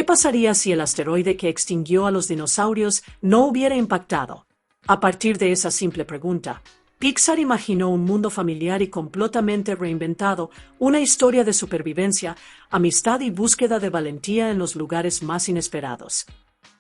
¿Qué pasaría si el asteroide que extinguió a los dinosaurios no hubiera impactado? A partir de esa simple pregunta, Pixar imaginó un mundo familiar y completamente reinventado, una historia de supervivencia, amistad y búsqueda de valentía en los lugares más inesperados.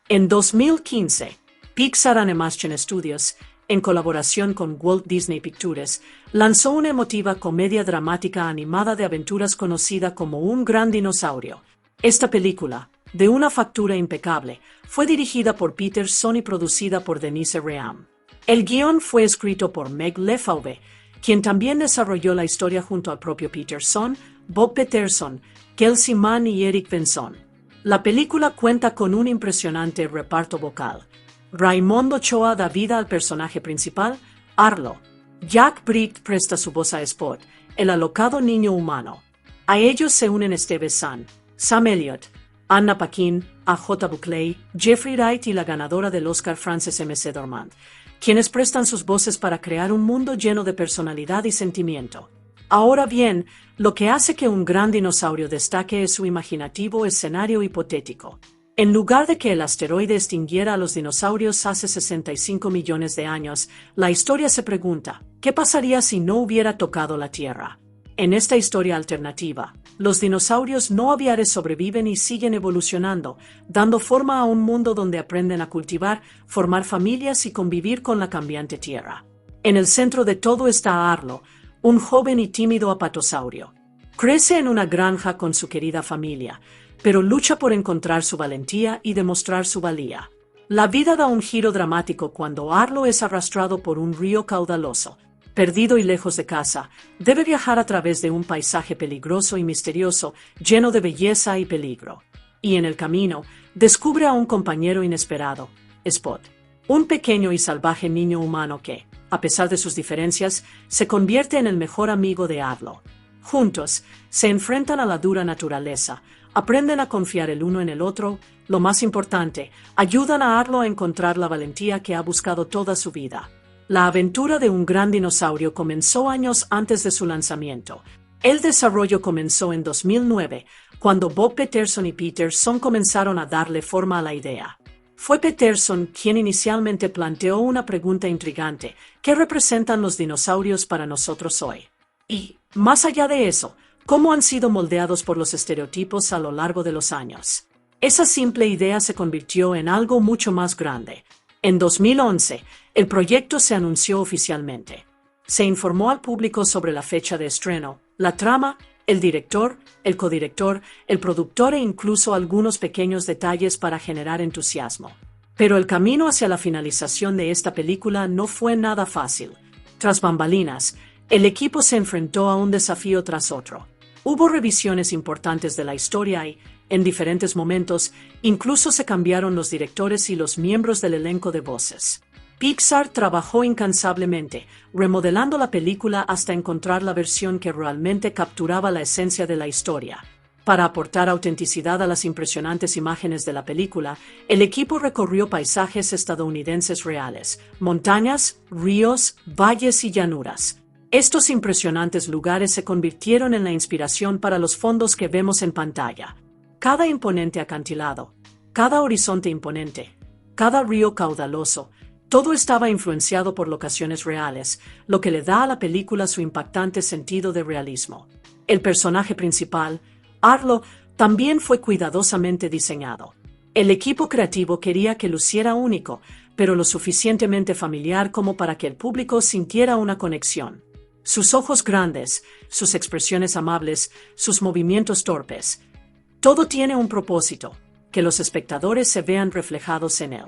En 2015, Pixar Animation Studios, en colaboración con Walt Disney Pictures, lanzó una emotiva comedia dramática animada de aventuras conocida como Un Gran Dinosaurio. Esta película, de una factura impecable, fue dirigida por Peterson y producida por Denise Ream. El guión fue escrito por Meg Lefauve, quien también desarrolló la historia junto al propio Peterson, Bob Peterson, Kelsey Mann y Eric Benson. La película cuenta con un impresionante reparto vocal. Raimundo Ochoa da vida al personaje principal, Arlo. Jack Britt presta su voz a Spot, el alocado niño humano. A ellos se unen Steve Zahn, Sam Elliott, Anna Paquin, A.J. Buckley, Jeffrey Wright y la ganadora del Oscar Frances McDormand, quienes prestan sus voces para crear un mundo lleno de personalidad y sentimiento. Ahora bien, lo que hace que Un Gran Dinosaurio destaque es su imaginativo escenario hipotético. En lugar de que el asteroide extinguiera a los dinosaurios hace 65 millones de años, la historia se pregunta, ¿qué pasaría si no hubiera tocado la Tierra? En esta historia alternativa, los dinosaurios no aviares sobreviven y siguen evolucionando, dando forma a un mundo donde aprenden a cultivar, formar familias y convivir con la cambiante Tierra. En el centro de todo está Arlo, un joven y tímido apatosaurio. Crece en una granja con su querida familia, pero lucha por encontrar su valentía y demostrar su valía. La vida da un giro dramático cuando Arlo es arrastrado por un río caudaloso. Perdido y lejos de casa, debe viajar a través de un paisaje peligroso y misterioso, lleno de belleza y peligro. Y en el camino, descubre a un compañero inesperado, Spot, un pequeño y salvaje niño humano que, a pesar de sus diferencias, se convierte en el mejor amigo de Arlo. Juntos, se enfrentan a la dura naturaleza, aprenden a confiar el uno en el otro, lo más importante, ayudan a Arlo a encontrar la valentía que ha buscado toda su vida. La aventura de Un Gran Dinosaurio comenzó años antes de su lanzamiento. El desarrollo comenzó en 2009, cuando Bob Peterson y Peterson comenzaron a darle forma a la idea. Fue Peterson quien inicialmente planteó una pregunta intrigante: ¿qué representan los dinosaurios para nosotros hoy? Y, más allá de eso, ¿cómo han sido moldeados por los estereotipos a lo largo de los años? Esa simple idea se convirtió en algo mucho más grande. En 2011, el proyecto se anunció oficialmente. Se informó al público sobre la fecha de estreno, la trama, el director, el codirector, el productor e incluso algunos pequeños detalles para generar entusiasmo. Pero el camino hacia la finalización de esta película no fue nada fácil. Tras bambalinas, el equipo se enfrentó a un desafío tras otro. Hubo revisiones importantes de la historia y, en diferentes momentos, incluso se cambiaron los directores y los miembros del elenco de voces. Pixar trabajó incansablemente, remodelando la película hasta encontrar la versión que realmente capturaba la esencia de la historia. Para aportar autenticidad a las impresionantes imágenes de la película, el equipo recorrió paisajes estadounidenses reales, montañas, ríos, valles y llanuras. Estos impresionantes lugares se convirtieron en la inspiración para los fondos que vemos en pantalla. Cada imponente acantilado, cada horizonte imponente, cada río caudaloso, todo estaba influenciado por locaciones reales, lo que le da a la película su impactante sentido de realismo. El personaje principal, Arlo, también fue cuidadosamente diseñado. El equipo creativo quería que luciera único, pero lo suficientemente familiar como para que el público sintiera una conexión. Sus ojos grandes, sus expresiones amables, sus movimientos torpes. Todo tiene un propósito, que los espectadores se vean reflejados en él.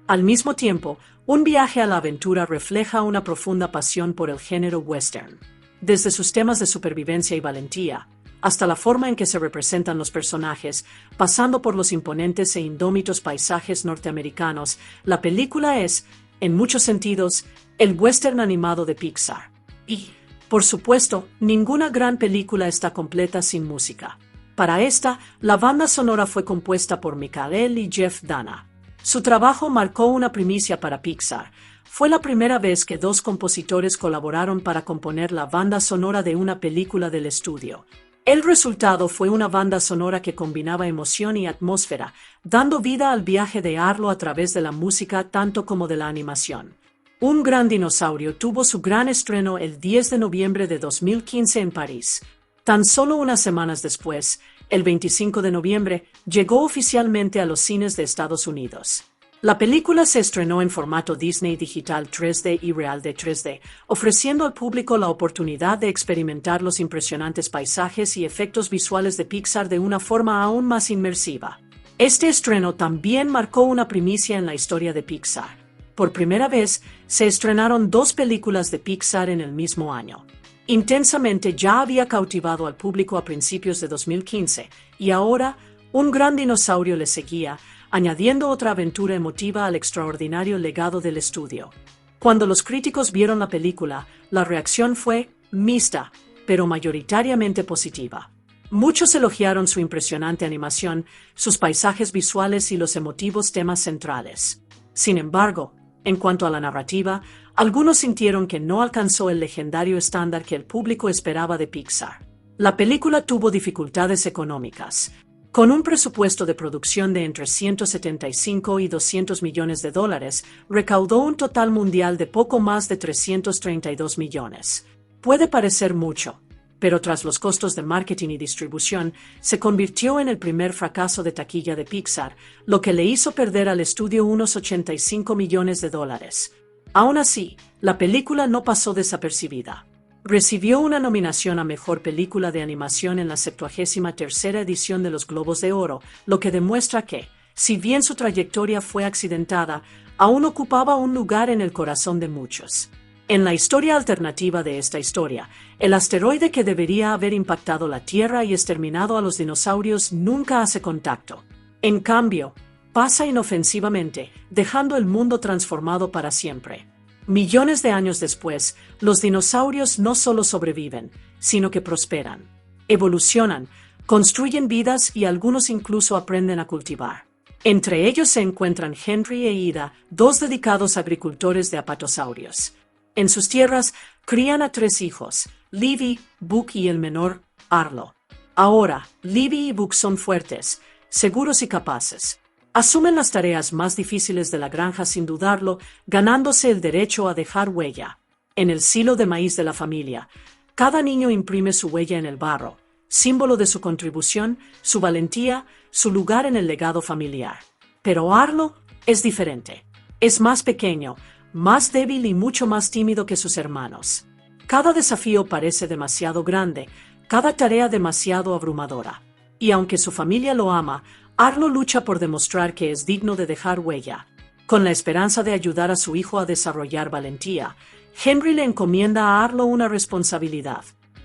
Al mismo tiempo, un viaje a la aventura refleja una profunda pasión por el género western. Desde sus temas de supervivencia y valentía, hasta la forma en que se representan los personajes, pasando por los imponentes e indómitos paisajes norteamericanos, la película es, en muchos sentidos, el western animado de Pixar. Y, por supuesto, ninguna gran película está completa sin música. Para esta, la banda sonora fue compuesta por Michael y Jeff Dana. Su trabajo marcó una primicia para Pixar. Fue la primera vez que dos compositores colaboraron para componer la banda sonora de una película del estudio. El resultado fue una banda sonora que combinaba emoción y atmósfera, dando vida al viaje de Arlo a través de la música tanto como de la animación. Un gran dinosaurio tuvo su gran estreno el 10 de noviembre de 2015 en París. Tan solo unas semanas después, el 25 de noviembre, llegó oficialmente a los cines de Estados Unidos. La película se estrenó en formato Disney Digital 3D y Real de 3D, ofreciendo al público la oportunidad de experimentar los impresionantes paisajes y efectos visuales de Pixar de una forma aún más inmersiva. Este estreno también marcó una primicia en la historia de Pixar. Por primera vez, se estrenaron dos películas de Pixar en el mismo año. Intensamente ya había cautivado al público a principios de 2015, y ahora un gran dinosaurio le seguía, añadiendo otra aventura emotiva al extraordinario legado del estudio. Cuando los críticos vieron la película, la reacción fue mixta, pero mayoritariamente positiva. Muchos elogiaron su impresionante animación, sus paisajes visuales y los emotivos temas centrales. Sin embargo, en cuanto a la narrativa, algunos sintieron que no alcanzó el legendario estándar que el público esperaba de Pixar. La película tuvo dificultades económicas. Con un presupuesto de producción de entre 175 y 200 millones de dólares, recaudó un total mundial de poco más de 332 millones. Puede parecer mucho, pero tras los costos de marketing y distribución, se convirtió en el primer fracaso de taquilla de Pixar, lo que le hizo perder al estudio unos 85 millones de dólares. Aún así, la película no pasó desapercibida. Recibió una nominación a Mejor Película de Animación en la 73ª edición de los Globos de Oro, lo que demuestra que, si bien su trayectoria fue accidentada, aún ocupaba un lugar en el corazón de muchos. En la historia alternativa de esta historia, el asteroide que debería haber impactado la Tierra y exterminado a los dinosaurios nunca hace contacto. En cambio, pasa inofensivamente, dejando el mundo transformado para siempre. Millones de años después, los dinosaurios no solo sobreviven, sino que prosperan, evolucionan, construyen vidas y algunos incluso aprenden a cultivar. Entre ellos se encuentran Henry e Ida, dos dedicados agricultores de apatosaurios. En sus tierras crían a 3 hijos, Livy, Book y el menor, Arlo. Ahora, Livy y Book son fuertes, seguros y capaces. Asumen las tareas más difíciles de la granja sin dudarlo, ganándose el derecho a dejar huella. En el silo de maíz de la familia, cada niño imprime su huella en el barro, símbolo de su contribución, su valentía, su lugar en el legado familiar. Pero Arlo es diferente. Es más pequeño, más débil y mucho más tímido que sus hermanos. Cada desafío parece demasiado grande, cada tarea demasiado abrumadora. Y aunque su familia lo ama, Arlo lucha por demostrar que es digno de dejar huella. Con la esperanza de ayudar a su hijo a desarrollar valentía, Henry le encomienda a Arlo una responsabilidad.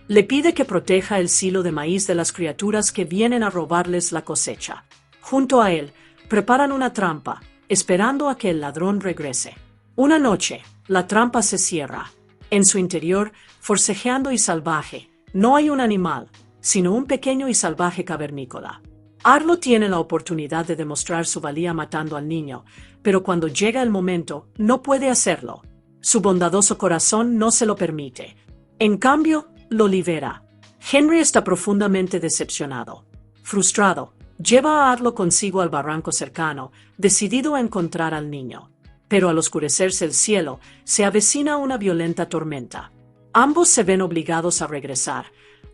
Le pide que proteja el silo de maíz de las criaturas que vienen a robarles la cosecha. Junto a él, preparan una trampa, esperando a que el ladrón regrese. Una noche, la trampa se cierra. En su interior, forcejeando y salvaje, no hay un animal, sino un pequeño y salvaje cavernícola. Arlo tiene la oportunidad de demostrar su valía matando al niño, pero cuando llega el momento, no puede hacerlo. Su bondadoso corazón no se lo permite. En cambio, lo libera. Henry está profundamente decepcionado. Frustrado, lleva a Arlo consigo al barranco cercano, decidido a encontrar al niño. Pero al oscurecerse el cielo, se avecina una violenta tormenta. Ambos se ven obligados a regresar,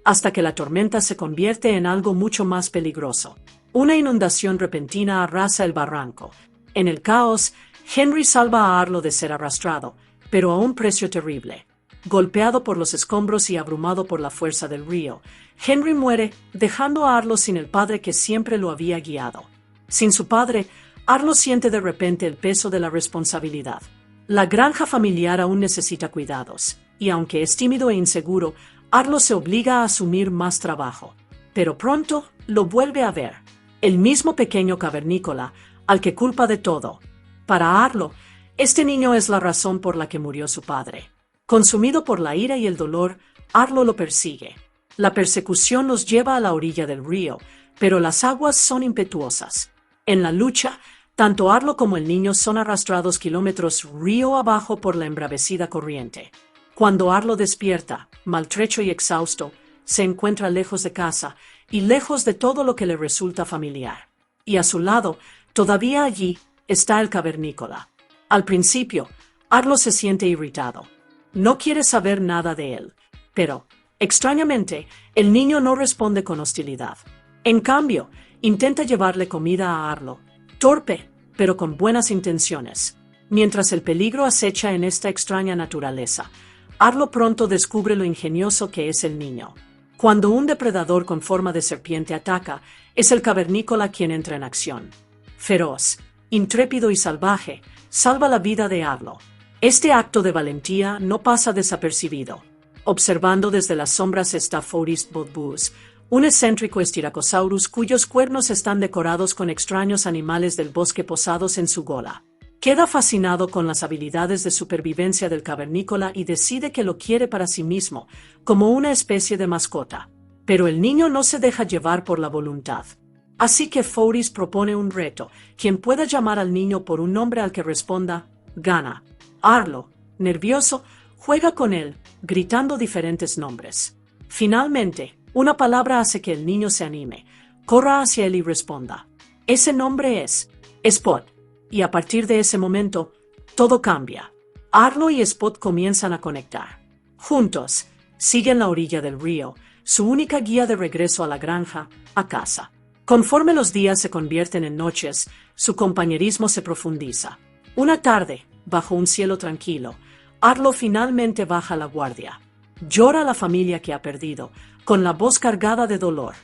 hasta que la tormenta se convierte en algo mucho más peligroso. Una inundación repentina arrasa el barranco. En el caos, Henry salva a Arlo de ser arrastrado, pero a un precio terrible. Golpeado por los escombros y abrumado por la fuerza del río, Henry muere, dejando a Arlo sin el padre que siempre lo había guiado. Sin su padre, Arlo siente de repente el peso de la responsabilidad. La granja familiar aún necesita cuidados, y aunque es tímido e inseguro, Arlo se obliga a asumir más trabajo. Pero pronto lo vuelve a ver. El mismo pequeño cavernícola, al que culpa de todo. Para Arlo, este niño es la razón por la que murió su padre. Consumido por la ira y el dolor, Arlo lo persigue. La persecución los lleva a la orilla del río, pero las aguas son impetuosas. En la lucha, tanto Arlo como el niño son arrastrados kilómetros río abajo por la embravecida corriente. Cuando Arlo despierta, maltrecho y exhausto, se encuentra lejos de casa y lejos de todo lo que le resulta familiar. Y a su lado, todavía allí, está el cavernícola. Al principio, Arlo se siente irritado. No quiere saber nada de él. Pero, extrañamente, el niño no responde con hostilidad. En cambio, intenta llevarle comida a Arlo, torpe, pero con buenas intenciones. Mientras el peligro acecha en esta extraña naturaleza, Arlo pronto descubre lo ingenioso que es el niño. Cuando un depredador con forma de serpiente ataca, es el cavernícola quien entra en acción. Feroz, intrépido y salvaje, salva la vida de Arlo. Este acto de valentía no pasa desapercibido. Observando desde las sombras está Forrest Bodbus, un excéntrico Styracosaurus cuyos cuernos están decorados con extraños animales del bosque posados en su gola. Queda fascinado con las habilidades de supervivencia del cavernícola y decide que lo quiere para sí mismo, como una especie de mascota. Pero el niño no se deja llevar por la voluntad. Así que Forrest propone un reto, quien pueda llamar al niño por un nombre al que responda, gana. Arlo, nervioso, juega con él, gritando diferentes nombres. Finalmente, una palabra hace que el niño se anime, corra hacia él y responda. Ese nombre es Spot. Y a partir de ese momento, todo cambia. Arlo y Spot comienzan a conectar. Juntos, siguen la orilla del río, su única guía de regreso a la granja, a casa. Conforme los días se convierten en noches, su compañerismo se profundiza. Una tarde, bajo un cielo tranquilo, Arlo finalmente baja la guardia. Llora a la familia que ha perdido, con la voz cargada de dolor.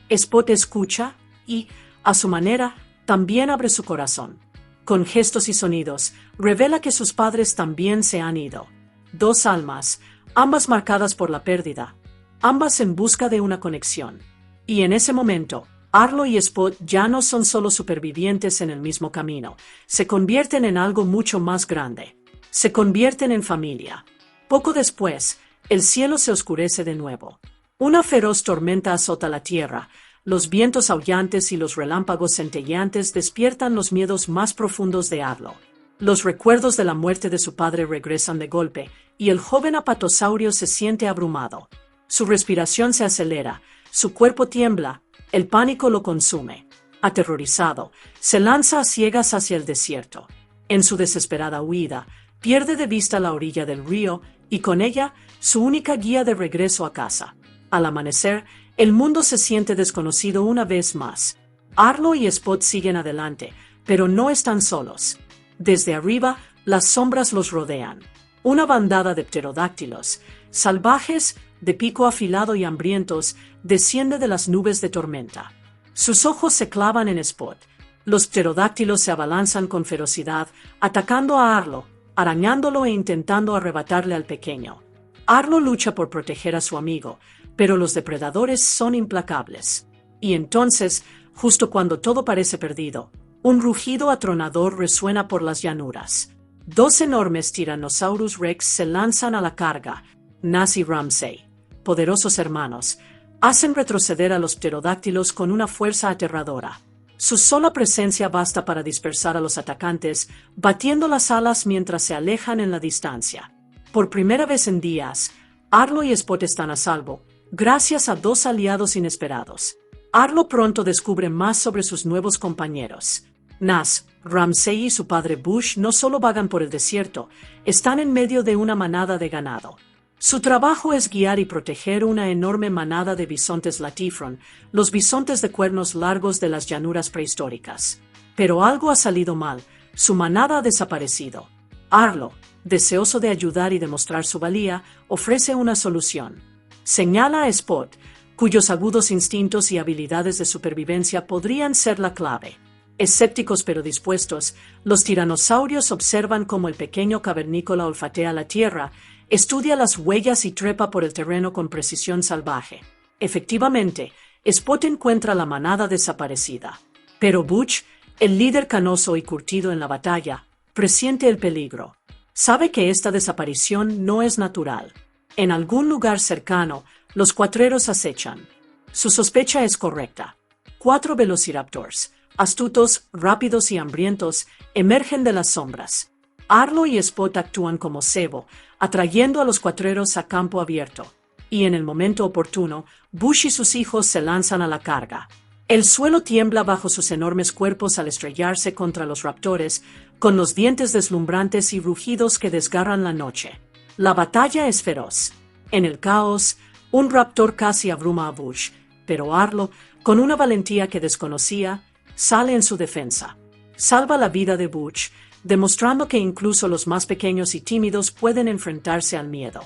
Spot escucha y, a su manera, también abre su corazón. Con gestos y sonidos, revela que sus padres también se han ido. Dos almas, ambas marcadas por la pérdida, ambas en busca de una conexión. Y en ese momento, Arlo y Spot ya no son solo supervivientes en el mismo camino, se convierten en algo mucho más grande. Se convierten en familia. Poco después, el cielo se oscurece de nuevo. Una feroz tormenta azota la tierra. Los vientos aullantes y los relámpagos centelleantes despiertan los miedos más profundos de Arlo. Los recuerdos de la muerte de su padre regresan de golpe, y el joven apatosaurio se siente abrumado. Su respiración se acelera, su cuerpo tiembla, el pánico lo consume. Aterrorizado, se lanza a ciegas hacia el desierto. En su desesperada huida, pierde de vista la orilla del río y con ella su única guía de regreso a casa. Al amanecer, el mundo se siente desconocido una vez más. Arlo y Spot siguen adelante, pero no están solos. Desde arriba, las sombras los rodean. Una bandada de pterodáctilos, salvajes, de pico afilado y hambrientos, desciende de las nubes de tormenta. Sus ojos se clavan en Spot. Los pterodáctilos se abalanzan con ferocidad, atacando a Arlo, arañándolo e intentando arrebatarle al pequeño. Arlo lucha por proteger a su amigo, pero los depredadores son implacables. Y entonces, justo cuando todo parece perdido, un rugido atronador resuena por las llanuras. Dos enormes Tyrannosaurus Rex se lanzan a la carga. Nas y Ramsay, poderosos hermanos, hacen retroceder a los pterodáctilos con una fuerza aterradora. Su sola presencia basta para dispersar a los atacantes, batiendo las alas mientras se alejan en la distancia. Por primera vez en días, Arlo y Spot están a salvo, gracias a dos aliados inesperados. Arlo pronto descubre más sobre sus nuevos compañeros. Nas, Ramsay y su padre Bush no solo vagan por el desierto, están en medio de una manada de ganado. Su trabajo es guiar y proteger una enorme manada de bisontes latifron, los bisontes de cuernos largos de las llanuras prehistóricas. Pero algo ha salido mal, su manada ha desaparecido. Arlo, deseoso de ayudar y demostrar su valía, ofrece una solución. Señala a Spot, cuyos agudos instintos y habilidades de supervivencia podrían ser la clave. Escépticos pero dispuestos, los tiranosaurios observan cómo el pequeño cavernícola olfatea la tierra, estudia las huellas y trepa por el terreno con precisión salvaje. Efectivamente, Spot encuentra la manada desaparecida. Pero Butch, el líder canoso y curtido en la batalla, presiente el peligro. Sabe que esta desaparición no es natural. En algún lugar cercano, los cuatreros acechan. Su sospecha es correcta. 4 velociraptors, astutos, rápidos y hambrientos, emergen de las sombras. Arlo y Spot actúan como cebo, atrayendo a los cuatreros a campo abierto. Y en el momento oportuno, Bush y sus hijos se lanzan a la carga. El suelo tiembla bajo sus enormes cuerpos al estrellarse contra los raptores, con los dientes deslumbrantes y rugidos que desgarran la noche. La batalla es feroz. En el caos, un raptor casi abruma a Bush, pero Arlo, con una valentía que desconocía, sale en su defensa. Salva la vida de Bush, demostrando que incluso los más pequeños y tímidos pueden enfrentarse al miedo.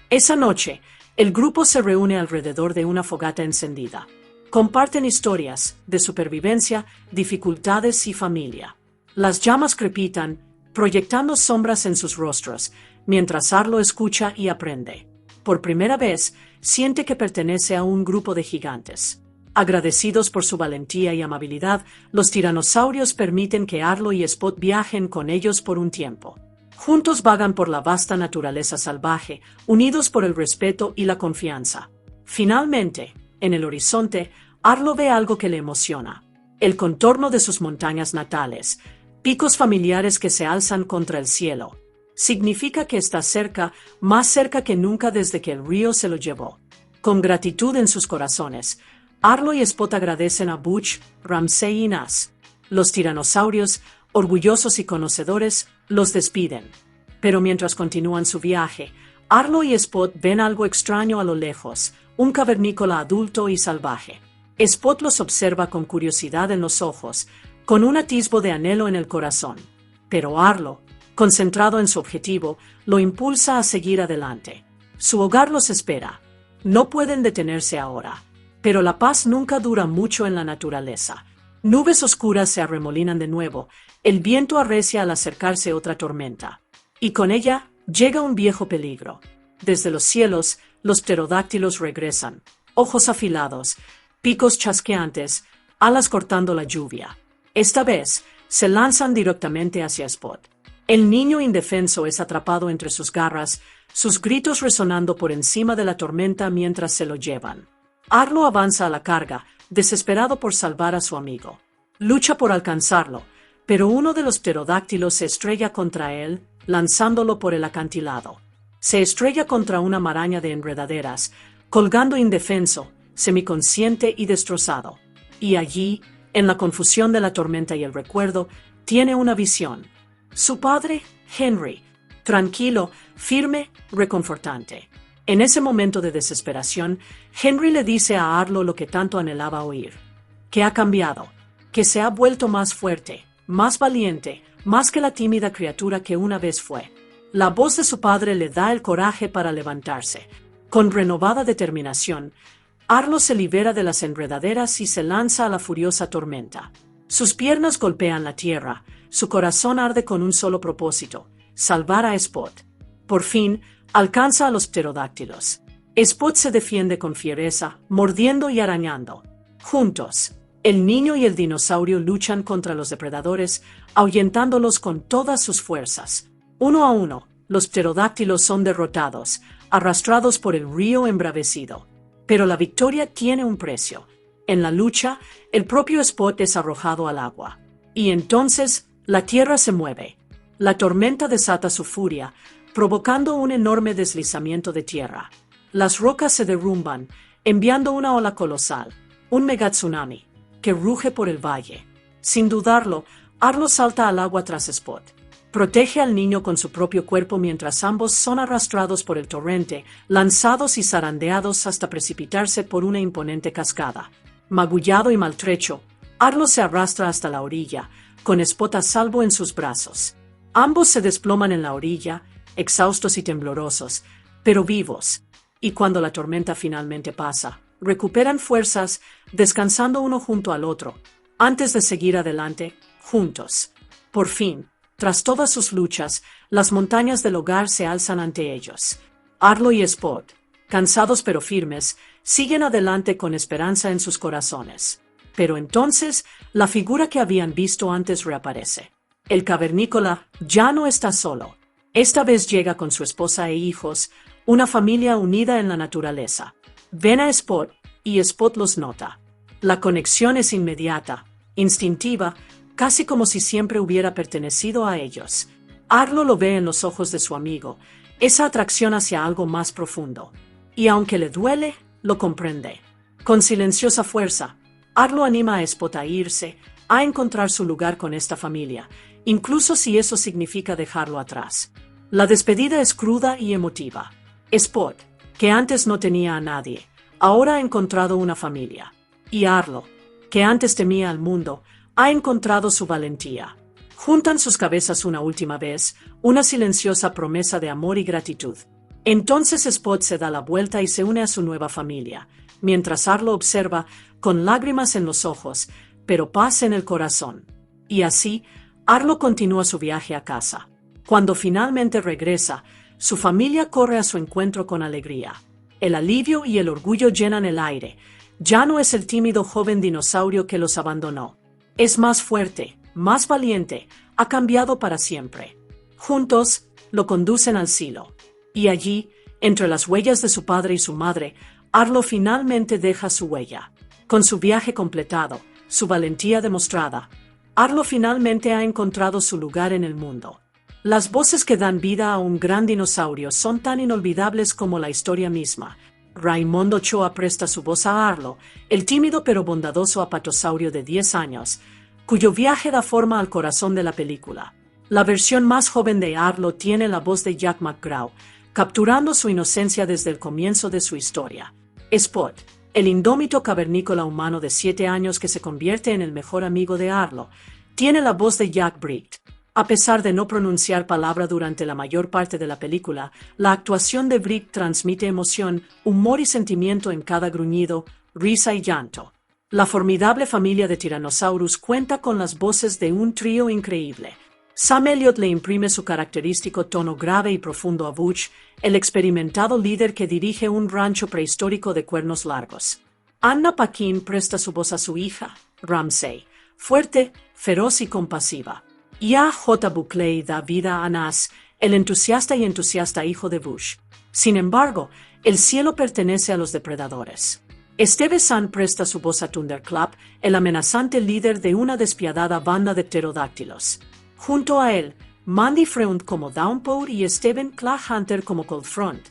Esa noche, el grupo se reúne alrededor de una fogata encendida. Comparten historias de supervivencia, dificultades y familia. Las llamas crepitan, proyectando sombras en sus rostros, mientras Arlo escucha y aprende. Por primera vez, siente que pertenece a un grupo de gigantes. Agradecidos por su valentía y amabilidad, los tiranosaurios permiten que Arlo y Spot viajen con ellos por un tiempo. Juntos vagan por la vasta naturaleza salvaje, unidos por el respeto y la confianza. Finalmente, en el horizonte, Arlo ve algo que le emociona: el contorno de sus montañas natales, picos familiares que se alzan contra el cielo. Significa que está cerca, más cerca que nunca desde que el río se lo llevó. Con gratitud en sus corazones, Arlo y Spot agradecen a Butch, Ramsay y Nas. Los tiranosaurios, orgullosos y conocedores, los despiden. Pero mientras continúan su viaje, Arlo y Spot ven algo extraño a lo lejos: un cavernícola adulto y salvaje. Spot los observa con curiosidad en los ojos, con un atisbo de anhelo en el corazón. Pero Arlo, concentrado en su objetivo, lo impulsa a seguir adelante. Su hogar los espera. No pueden detenerse ahora. Pero la paz nunca dura mucho en la naturaleza. Nubes oscuras se arremolinan de nuevo, el viento arrecia al acercarse otra tormenta. Y con ella llega un viejo peligro. Desde los cielos, los pterodáctilos regresan, ojos afilados, picos chasqueantes, alas cortando la lluvia. Esta vez, se lanzan directamente hacia Spot. El niño indefenso es atrapado entre sus garras, sus gritos resonando por encima de la tormenta mientras se lo llevan. Arlo avanza a la carga, desesperado por salvar a su amigo. Lucha por alcanzarlo, pero uno de los pterodáctilos se estrella contra él, lanzándolo por el acantilado. Se estrella contra una maraña de enredaderas, colgando indefenso, semiconsciente y destrozado. Y allí, en la confusión de la tormenta y el recuerdo, tiene una visión. Su padre, Henry, tranquilo, firme, reconfortante. En ese momento de desesperación, Henry le dice a Arlo lo que tanto anhelaba oír: que ha cambiado, que se ha vuelto más fuerte, más valiente, más que la tímida criatura que una vez fue. La voz de su padre le da el coraje para levantarse. Con renovada determinación, Arlo se libera de las enredaderas y se lanza a la furiosa tormenta. Sus piernas golpean la tierra, su corazón arde con un solo propósito: salvar a Spot. Por fin, alcanza a los pterodáctilos. Spot se defiende con fiereza, mordiendo y arañando. Juntos, el niño y el dinosaurio luchan contra los depredadores, ahuyentándolos con todas sus fuerzas. Uno a uno, los pterodáctilos son derrotados, arrastrados por el río embravecido. Pero la victoria tiene un precio. En la lucha, el propio Spot es arrojado al agua. Y entonces, la tierra se mueve. La tormenta desata su furia, provocando un enorme deslizamiento de tierra. Las rocas se derrumban, enviando una ola colosal, un megatsunami, que ruge por el valle. Sin dudarlo, Arlo salta al agua tras Spot. Protege al niño con su propio cuerpo mientras ambos son arrastrados por el torrente, lanzados y zarandeados hasta precipitarse por una imponente cascada. Magullado y maltrecho, Arlo se arrastra hasta la orilla, con Spot a salvo en sus brazos. Ambos se desploman en la orilla, exhaustos y temblorosos, pero vivos. Y cuando la tormenta finalmente pasa, recuperan fuerzas, descansando uno junto al otro, antes de seguir adelante, juntos. Por fin, tras todas sus luchas, las montañas del hogar se alzan ante ellos. Arlo y Spot, cansados pero firmes, siguen adelante con esperanza en sus corazones. Pero entonces, la figura que habían visto antes reaparece. El cavernícola ya no está solo. Esta vez llega con su esposa e hijos, una familia unida en la naturaleza. Ven a Spot, y Spot los nota. La conexión es inmediata, instintiva, casi como si siempre hubiera pertenecido a ellos. Arlo lo ve en los ojos de su amigo, esa atracción hacia algo más profundo. Y aunque le duele, lo comprende. Con silenciosa fuerza, Arlo anima a Spot a irse, a encontrar su lugar con esta familia, incluso si eso significa dejarlo atrás. La despedida es cruda y emotiva. Spot, que antes no tenía a nadie, ahora ha encontrado una familia. Y Arlo, que antes temía al mundo, ha encontrado su valentía. Juntan sus cabezas una última vez, una silenciosa promesa de amor y gratitud. Entonces Spot se da la vuelta y se une a su nueva familia, mientras Arlo observa, con lágrimas en los ojos, pero paz en el corazón. Y así, Arlo continúa su viaje a casa. Cuando finalmente regresa, su familia corre a su encuentro con alegría. El alivio y el orgullo llenan el aire. Ya no es el tímido joven dinosaurio que los abandonó. Es más fuerte, más valiente, ha cambiado para siempre. Juntos, lo conducen al silo. Y allí, entre las huellas de su padre y su madre, Arlo finalmente deja su huella. Con su viaje completado, su valentía demostrada, Arlo finalmente ha encontrado su lugar en el mundo. Las voces que dan vida a un gran dinosaurio son tan inolvidables como la historia misma. Raimondo Ochoa presta su voz a Arlo, el tímido pero bondadoso apatosaurio de 10 años, cuyo viaje da forma al corazón de la película. La versión más joven de Arlo tiene la voz de Jack McGraw, capturando su inocencia desde el comienzo de su historia. Spot, el indómito cavernícola humano de 7 años que se convierte en el mejor amigo de Arlo, tiene la voz de Jack Bright. A pesar de no pronunciar palabra durante la mayor parte de la película, la actuación de Bright transmite emoción, humor y sentimiento en cada gruñido, risa y llanto. La formidable familia de Tyrannosaurus cuenta con las voces de un trío increíble. Sam Elliott le imprime su característico tono grave y profundo a Butch, el experimentado líder que dirige un rancho prehistórico de cuernos largos. Anna Paquin presta su voz a su hija, Ramsey, fuerte, feroz y compasiva. Y A. J. Buckley da vida a Nas, el entusiasta hijo de Bush. Sin embargo, el cielo pertenece a los depredadores. Steve Zahn presta su voz a Thunderclap, el amenazante líder de una despiadada banda de pterodáctilos. Junto a él, Mandy Freund como Downpour y Steven Clawhunter como Cold Front,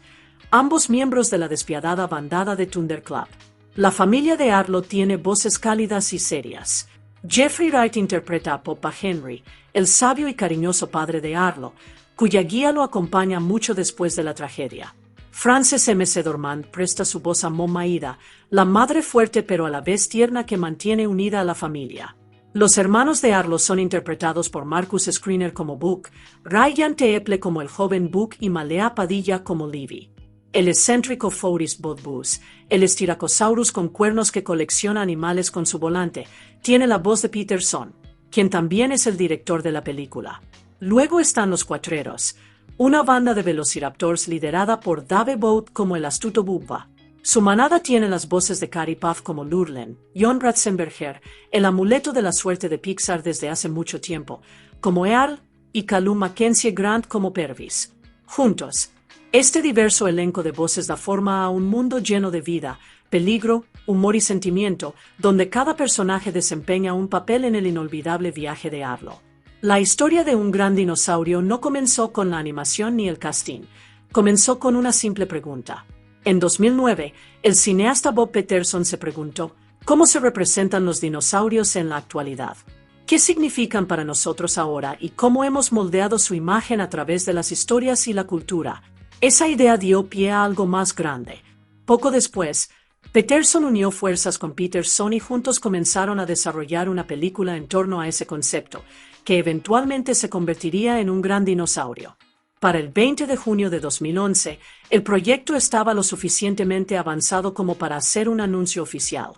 ambos miembros de la despiadada bandada de Thunderclap. La familia de Arlo tiene voces cálidas y serias. Jeffrey Wright interpreta a Papa Henry, el sabio y cariñoso padre de Arlo, cuya guía lo acompaña mucho después de la tragedia. Frances M. Dormant presta su voz a Mom Maida, la madre fuerte pero a la vez tierna que mantiene unida a la familia. Los hermanos de Arlo son interpretados por Marcus Screener como Book, Ryan Teeple como el joven Book y Malea Padilla como Livy. El excéntrico Forrest Bodbus, el Styracosaurus con cuernos que colecciona animales con su volante, tiene la voz de Peterson, quien también es el director de la película. Luego están los Cuatreros, una banda de velociraptors liderada por Dave Boat como el astuto Bubba. Su manada tiene las voces de Carrie Puff como Lurlen, John Ratzenberger, el amuleto de la suerte de Pixar desde hace mucho tiempo, como Earl, y Callum Mackenzie Grant como Pervis. Juntos, este diverso elenco de voces da forma a un mundo lleno de vida, peligro, humor y sentimiento, donde cada personaje desempeña un papel en el inolvidable viaje de Arlo. La historia de un gran dinosaurio no comenzó con la animación ni el casting, comenzó con una simple pregunta. En 2009, el cineasta Bob Peterson se preguntó, ¿cómo se representan los dinosaurios en la actualidad? ¿Qué significan para nosotros ahora y cómo hemos moldeado su imagen a través de las historias y la cultura? Esa idea dio pie a algo más grande. Poco después, Peterson unió fuerzas con Peterson y juntos comenzaron a desarrollar una película en torno a ese concepto, que eventualmente se convertiría en un gran dinosaurio. Para el 20 de junio de 2011, el proyecto estaba lo suficientemente avanzado como para hacer un anuncio oficial.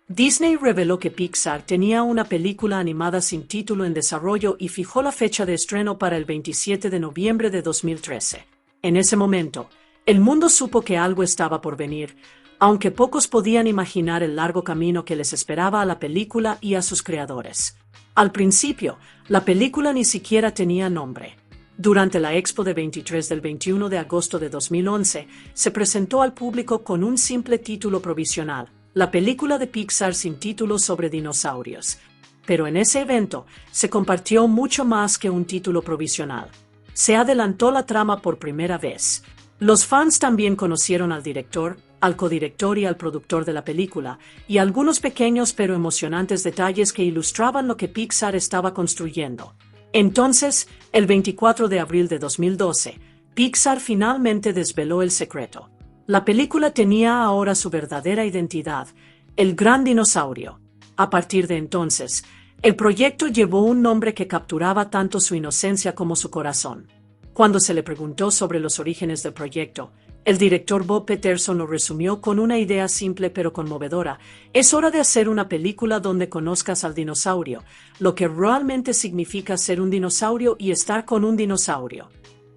Disney reveló que Pixar tenía una película animada sin título en desarrollo y fijó la fecha de estreno para el 27 de noviembre de 2013. En ese momento, el mundo supo que algo estaba por venir, aunque pocos podían imaginar el largo camino que les esperaba a la película y a sus creadores. Al principio, la película ni siquiera tenía nombre. Durante la Expo de 23 del 21 de agosto de 2011, se presentó al público con un simple título provisional, la película de Pixar sin título sobre dinosaurios. Pero en ese evento, se compartió mucho más que un título provisional. Se adelantó la trama por primera vez. Los fans también conocieron al director, al codirector y al productor de la película, y algunos pequeños pero emocionantes detalles que ilustraban lo que Pixar estaba construyendo. Entonces, el 24 de abril de 2012, Pixar finalmente desveló el secreto. La película tenía ahora su verdadera identidad, el Gran Dinosaurio. A partir de entonces, el proyecto llevó un nombre que capturaba tanto su inocencia como su corazón. Cuando se le preguntó sobre los orígenes del proyecto, el director Bob Peterson lo resumió con una idea simple pero conmovedora: es hora de hacer una película donde conozcas al dinosaurio, lo que realmente significa ser un dinosaurio y estar con un dinosaurio.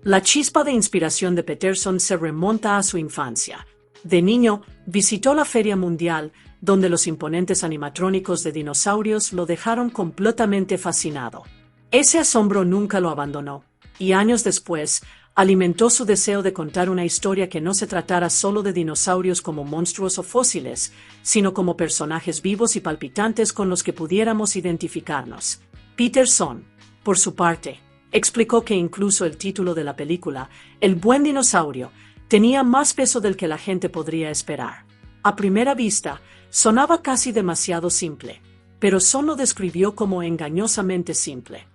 La chispa de inspiración de Peterson se remonta a su infancia. De niño, visitó la Feria Mundial, donde los imponentes animatrónicos de dinosaurios lo dejaron completamente fascinado. Ese asombro nunca lo abandonó, y años después, alimentó su deseo de contar una historia que no se tratara solo de dinosaurios como monstruos o fósiles, sino como personajes vivos y palpitantes con los que pudiéramos identificarnos. Peterson, por su parte, explicó que incluso el título de la película, El buen dinosaurio, tenía más peso del que la gente podría esperar. A primera vista, sonaba casi demasiado simple, pero Son lo describió como engañosamente simple.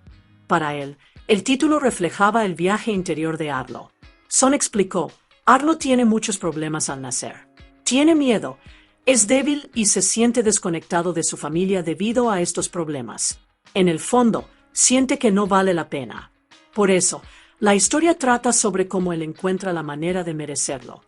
Para él, el título reflejaba el viaje interior de Arlo. Son explicó: Arlo tiene muchos problemas al nacer. Tiene miedo, es débil y se siente desconectado de su familia debido a estos problemas. En el fondo, siente que no vale la pena. Por eso, la historia trata sobre cómo él encuentra la manera de merecerlo.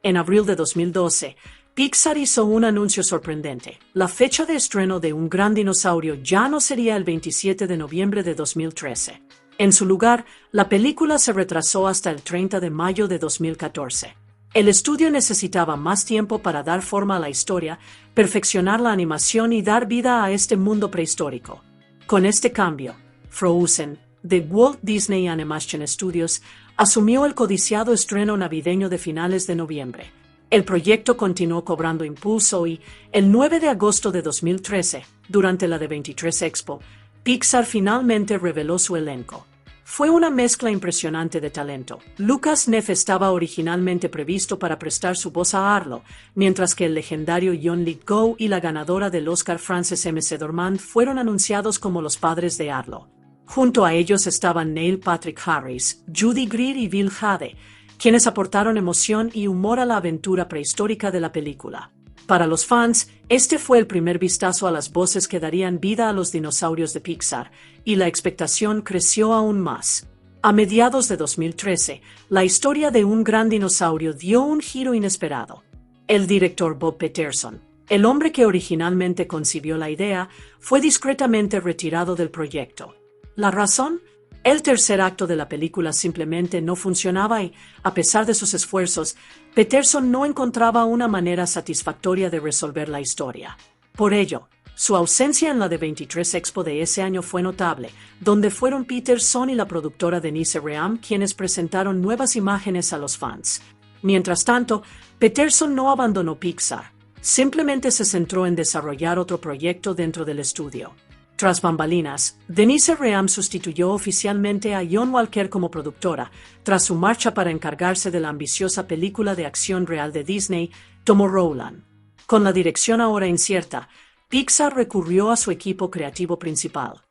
En abril de 2012, Pixar hizo un anuncio sorprendente. La fecha de estreno de Un Gran Dinosaurio ya no sería el 27 de noviembre de 2013. En su lugar, la película se retrasó hasta el 30 de mayo de 2014. El estudio necesitaba más tiempo para dar forma a la historia, perfeccionar la animación y dar vida a este mundo prehistórico. Con este cambio, Frozen, de Walt Disney Animation Studios, asumió el codiciado estreno navideño de finales de noviembre. El proyecto continuó cobrando impulso y, el 9 de agosto de 2013, durante la D23 Expo, Pixar finalmente reveló su elenco. Fue una mezcla impresionante de talento. Lucas Neff estaba originalmente previsto para prestar su voz a Arlo, mientras que el legendario John Lithgow y la ganadora del Oscar Frances McDormand fueron anunciados como los padres de Arlo. Junto a ellos estaban Neil Patrick Harris, Judy Greer y Bill Hader, quienes aportaron emoción y humor a la aventura prehistórica de la película. Para los fans, este fue el primer vistazo a las voces que darían vida a los dinosaurios de Pixar, y la expectación creció aún más. A mediados de 2013, la historia de Un Gran Dinosaurio dio un giro inesperado. El director Bob Peterson, el hombre que originalmente concibió la idea, fue discretamente retirado del proyecto. ¿La razón? El tercer acto de la película simplemente no funcionaba y, a pesar de sus esfuerzos, Peterson no encontraba una manera satisfactoria de resolver la historia. Por ello, su ausencia en la D23 Expo de ese año fue notable, donde fueron Peterson y la productora Denise Ream quienes presentaron nuevas imágenes a los fans. Mientras tanto, Peterson no abandonó Pixar, simplemente se centró en desarrollar otro proyecto dentro del estudio. Tras bambalinas, Denise Ream sustituyó oficialmente a John Walker como productora, tras su marcha para encargarse de la ambiciosa película de acción real de Disney, Tomorrowland. Con la dirección ahora incierta, Pixar recurrió a su equipo creativo principal.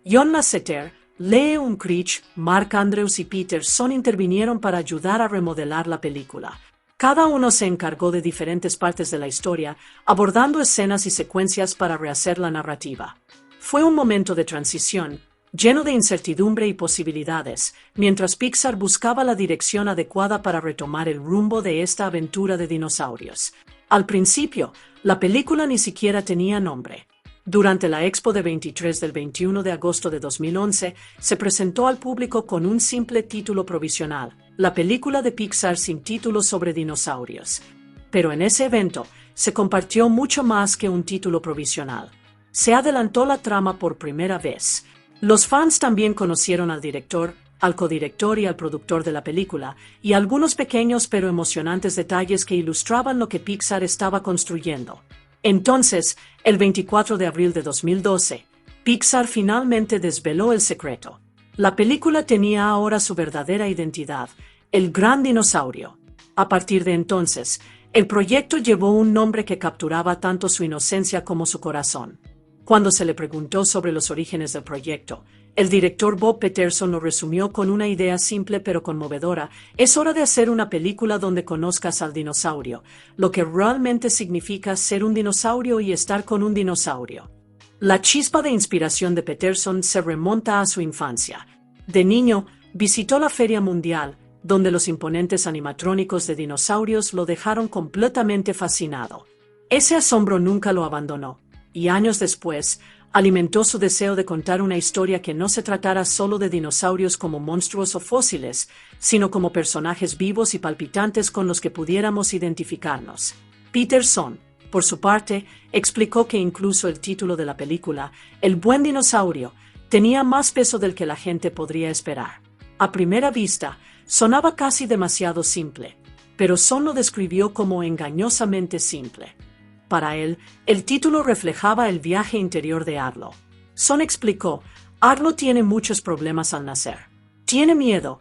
John Lasseter, Lee Unkrich, Mark Andrews y Peterson intervinieron para ayudar a remodelar la película. Cada uno se encargó de diferentes partes de la historia, abordando escenas y secuencias para rehacer la narrativa. Fue un momento de transición, lleno de incertidumbre y posibilidades, mientras Pixar buscaba la dirección adecuada para retomar el rumbo de esta aventura de dinosaurios. Al principio, la película ni siquiera tenía nombre. Durante la Expo de 23 del 21 de agosto de 2011, se presentó al público con un simple título provisional, la película de Pixar sin título sobre dinosaurios. Pero en ese evento, se compartió mucho más que un título provisional. Se adelantó la trama por primera vez. Los fans también conocieron al director, al codirector y al productor de la película, y algunos pequeños pero emocionantes detalles que ilustraban lo que Pixar estaba construyendo. Entonces, el 24 de abril de 2012, Pixar finalmente desveló el secreto. La película tenía ahora su verdadera identidad, el Gran Dinosaurio. A partir de entonces, El proyecto llevó un nombre que capturaba tanto su inocencia como su corazón. Cuando se le preguntó sobre los orígenes del proyecto, el director Bob Peterson lo resumió con una idea simple pero conmovedora: es hora de hacer una película donde conozcas al dinosaurio, lo que realmente significa ser un dinosaurio y estar con un dinosaurio. La chispa de inspiración de Peterson se remonta a su infancia. De niño, visitó la Feria Mundial, donde los imponentes animatrónicos de dinosaurios lo dejaron completamente fascinado. Ese asombro nunca lo abandonó, y años después, alimentó su deseo de contar una historia que no se tratara solo de dinosaurios como monstruos o fósiles, sino como personajes vivos y palpitantes con los que pudiéramos identificarnos. Peterson, por su parte, explicó que incluso el título de la película, El buen dinosaurio, tenía más peso del que la gente podría esperar. A primera vista, sonaba casi demasiado simple, pero Son lo describió como engañosamente simple. Para él, el título reflejaba el viaje interior de Arlo. Son explicó: Arlo tiene muchos problemas al nacer. Tiene miedo,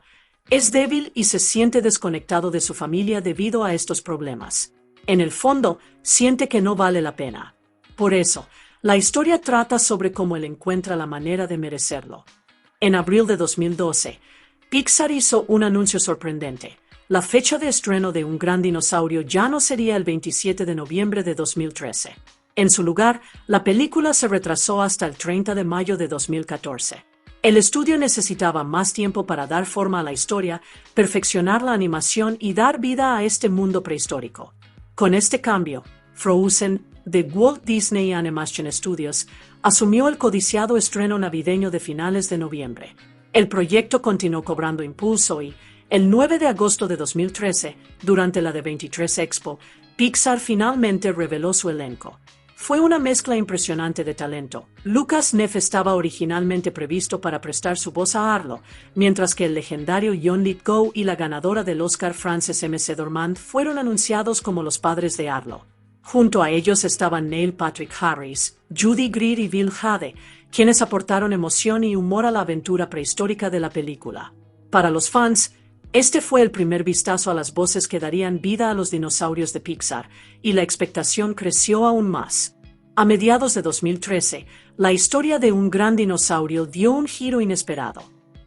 es débil y se siente desconectado de su familia debido a estos problemas. En el fondo, siente que no vale la pena. Por eso, la historia trata sobre cómo él encuentra la manera de merecerlo. En abril de 2012, Pixar hizo un anuncio sorprendente. La fecha de estreno de Un gran dinosaurio ya no sería el 27 de noviembre de 2013. En su lugar, la película se retrasó hasta el 30 de mayo de 2014. El estudio necesitaba más tiempo para dar forma a la historia, perfeccionar la animación y dar vida a este mundo prehistórico. Con este cambio, Frozen, de Walt Disney Animation Studios, asumió el codiciado estreno navideño de finales de noviembre. El proyecto continuó cobrando impulso y, el 9 de agosto de 2013, durante la D23 Expo, Pixar finalmente reveló su elenco. Fue una mezcla impresionante de talento. Lucas Neff estaba originalmente previsto para prestar su voz a Arlo, mientras que el legendario John Lithgow y la ganadora del Oscar Frances McDormand fueron anunciados como los padres de Arlo. Junto a ellos estaban Neil Patrick Harris, Judy Greer y Bill Hader, quienes aportaron emoción y humor a la aventura prehistórica de la película. Para los fans, este fue el primer vistazo a las voces que darían vida a los dinosaurios de Pixar, y la expectación creció aún más. A mediados de 2013, la historia de Un gran dinosaurio dio un giro inesperado.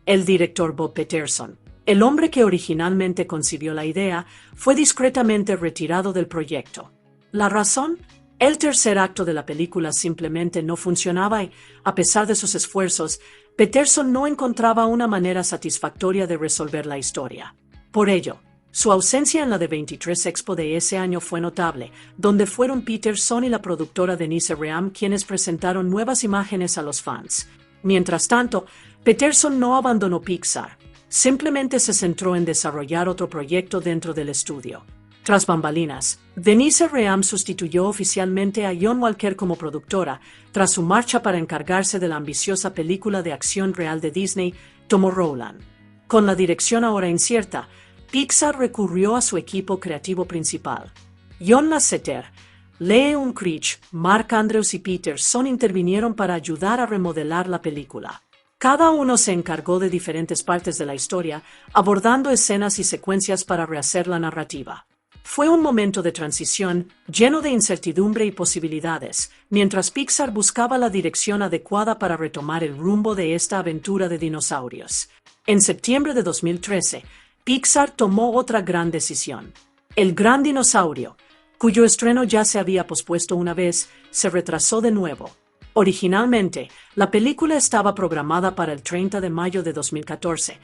El director Bob Peterson, el hombre que originalmente concibió la idea, fue discretamente retirado del proyecto. ¿La razón? El tercer acto de la película simplemente no funcionaba y, a pesar de sus esfuerzos, Peterson no encontraba una manera satisfactoria de resolver la historia. Por ello, su ausencia en la D23 Expo de ese año fue notable, donde fueron Peterson y la productora Denise Ream quienes presentaron nuevas imágenes a los fans. Mientras tanto, Peterson no abandonó Pixar, simplemente se centró en desarrollar otro proyecto dentro del estudio. Tras bambalinas, Denise Ream sustituyó oficialmente a John Walker como productora, tras su marcha para encargarse de la ambiciosa película de acción real de Disney, Tomorrowland. Con la dirección ahora incierta, Pixar recurrió a su equipo creativo principal. John Lasseter, Leon Creech, Mark Andrews y Peterson intervinieron para ayudar a remodelar la película. Cada uno se encargó de diferentes partes de la historia, abordando escenas y secuencias para rehacer la narrativa. Fue un momento de transición, lleno de incertidumbre y posibilidades, mientras Pixar buscaba la dirección adecuada para retomar el rumbo de esta aventura de dinosaurios. En septiembre de 2013, Pixar tomó otra gran decisión. El gran dinosaurio, cuyo estreno ya se había pospuesto una vez, se retrasó de nuevo. Originalmente, la película estaba programada para el 30 de mayo de 2014.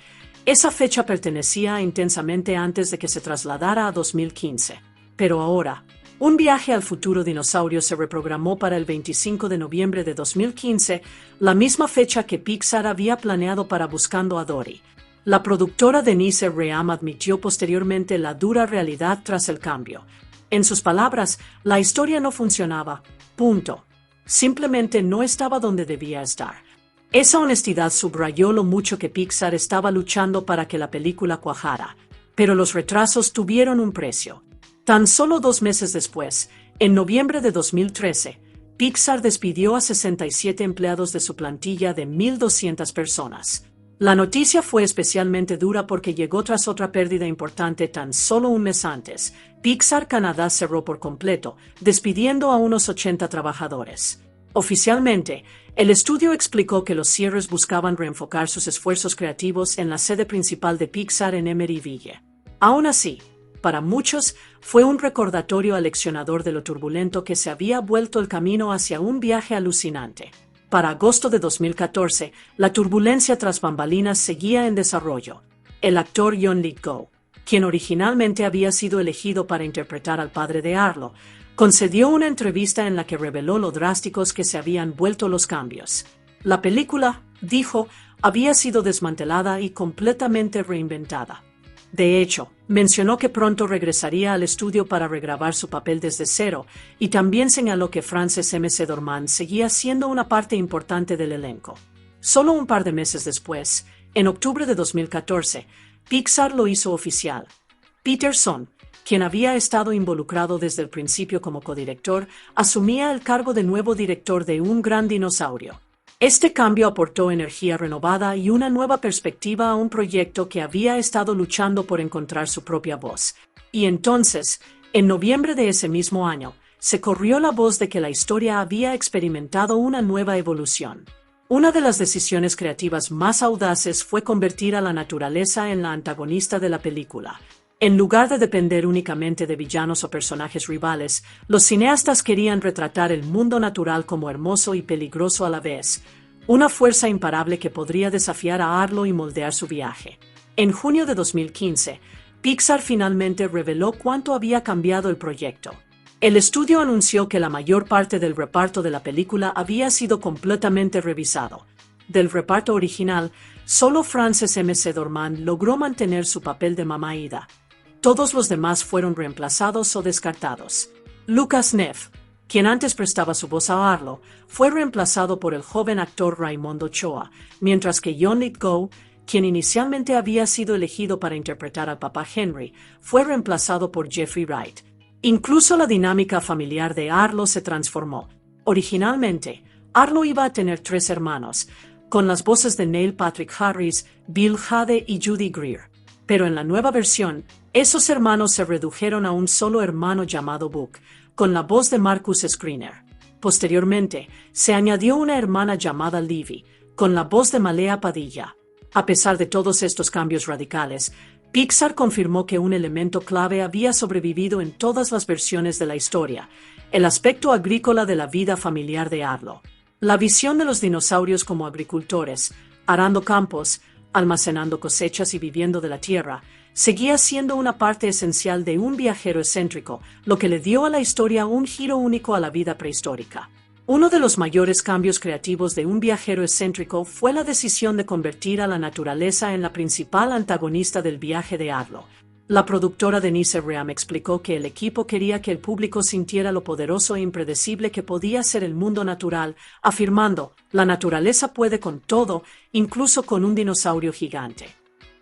Esa fecha pertenecía intensamente antes de que se trasladara a 2015. Pero ahora, un viaje al futuro dinosaurio se reprogramó para el 25 de noviembre de 2015, la misma fecha que Pixar había planeado para Buscando a Dory. La productora Denise Ream admitió posteriormente la dura realidad tras el cambio. En sus palabras, la historia no funcionaba. Punto. Simplemente no estaba donde debía estar. Esa honestidad subrayó lo mucho que Pixar estaba luchando para que la película cuajara, pero los retrasos tuvieron un precio. Tan solo 2 meses después, en noviembre de 2013, Pixar despidió a 67 empleados de su plantilla de 1,200 personas. La noticia fue especialmente dura porque llegó tras otra pérdida importante tan solo un mes antes. Pixar Canadá cerró por completo, despidiendo a unos 80 trabajadores. Oficialmente, el estudio explicó que los cierres buscaban reenfocar sus esfuerzos creativos en la sede principal de Pixar en Emeryville. Aún así, para muchos, fue un recordatorio aleccionador de lo turbulento que se había vuelto el camino hacia un viaje alucinante. Para agosto de 2014, la turbulencia tras bambalinas seguía en desarrollo. El actor John Lithgow, quien originalmente había sido elegido para interpretar al padre de Arlo, concedió una entrevista en la que reveló lo drásticos que se habían vuelto los cambios. La película, dijo, había sido desmantelada y completamente reinventada. De hecho, mencionó que pronto regresaría al estudio para regrabar su papel desde cero, y también señaló que Frances McDormand seguía siendo una parte importante del elenco. Solo un par de meses después, en octubre de 2014, Pixar lo hizo oficial. Peter Sohn, quien había estado involucrado desde el principio como codirector, asumía el cargo de nuevo director de Un Gran Dinosaurio. Este cambio aportó energía renovada y una nueva perspectiva a un proyecto que había estado luchando por encontrar su propia voz. Y entonces, en noviembre de ese mismo año, se corrió la voz de que la historia había experimentado una nueva evolución. Una de las decisiones creativas más audaces fue convertir a la naturaleza en la antagonista de la película. En lugar de depender únicamente de villanos o personajes rivales, los cineastas querían retratar el mundo natural como hermoso y peligroso a la vez, una fuerza imparable que podría desafiar a Arlo y moldear su viaje. En junio de 2015, Pixar finalmente reveló cuánto había cambiado el proyecto. El estudio anunció que la mayor parte del reparto de la película había sido completamente revisado. Del reparto original, solo Frances McDormand logró mantener su papel de Mamá Ida. Todos los demás fueron reemplazados o descartados. Lucas Neff, quien antes prestaba su voz a Arlo, fue reemplazado por el joven actor Raimondo Ochoa, mientras que John Lithgow, quien inicialmente había sido elegido para interpretar al papá Henry, fue reemplazado por Jeffrey Wright. Incluso la dinámica familiar de Arlo se transformó. Originalmente, Arlo iba a tener 3 hermanos, con las voces de Neil Patrick Harris, Bill Hader y Judy Greer. Pero en la nueva versión, esos hermanos se redujeron a un solo hermano llamado Book, con la voz de Marcus Scriner. Posteriormente, se añadió una hermana llamada Livy, con la voz de Malea Padilla. A pesar de todos estos cambios radicales, Pixar confirmó que un elemento clave había sobrevivido en todas las versiones de la historia: el aspecto agrícola de la vida familiar de Arlo. La visión de los dinosaurios como agricultores, arando campos, almacenando cosechas y viviendo de la tierra, seguía siendo una parte esencial de un viajero excéntrico, lo que le dio a la historia un giro único a la vida prehistórica. Uno de los mayores cambios creativos de Un viajero excéntrico fue la decisión de convertir a la naturaleza en la principal antagonista del viaje de Arlo. La productora Denise Ream explicó que el equipo quería que el público sintiera lo poderoso e impredecible que podía ser el mundo natural, afirmando: la naturaleza puede con todo, incluso con un dinosaurio gigante.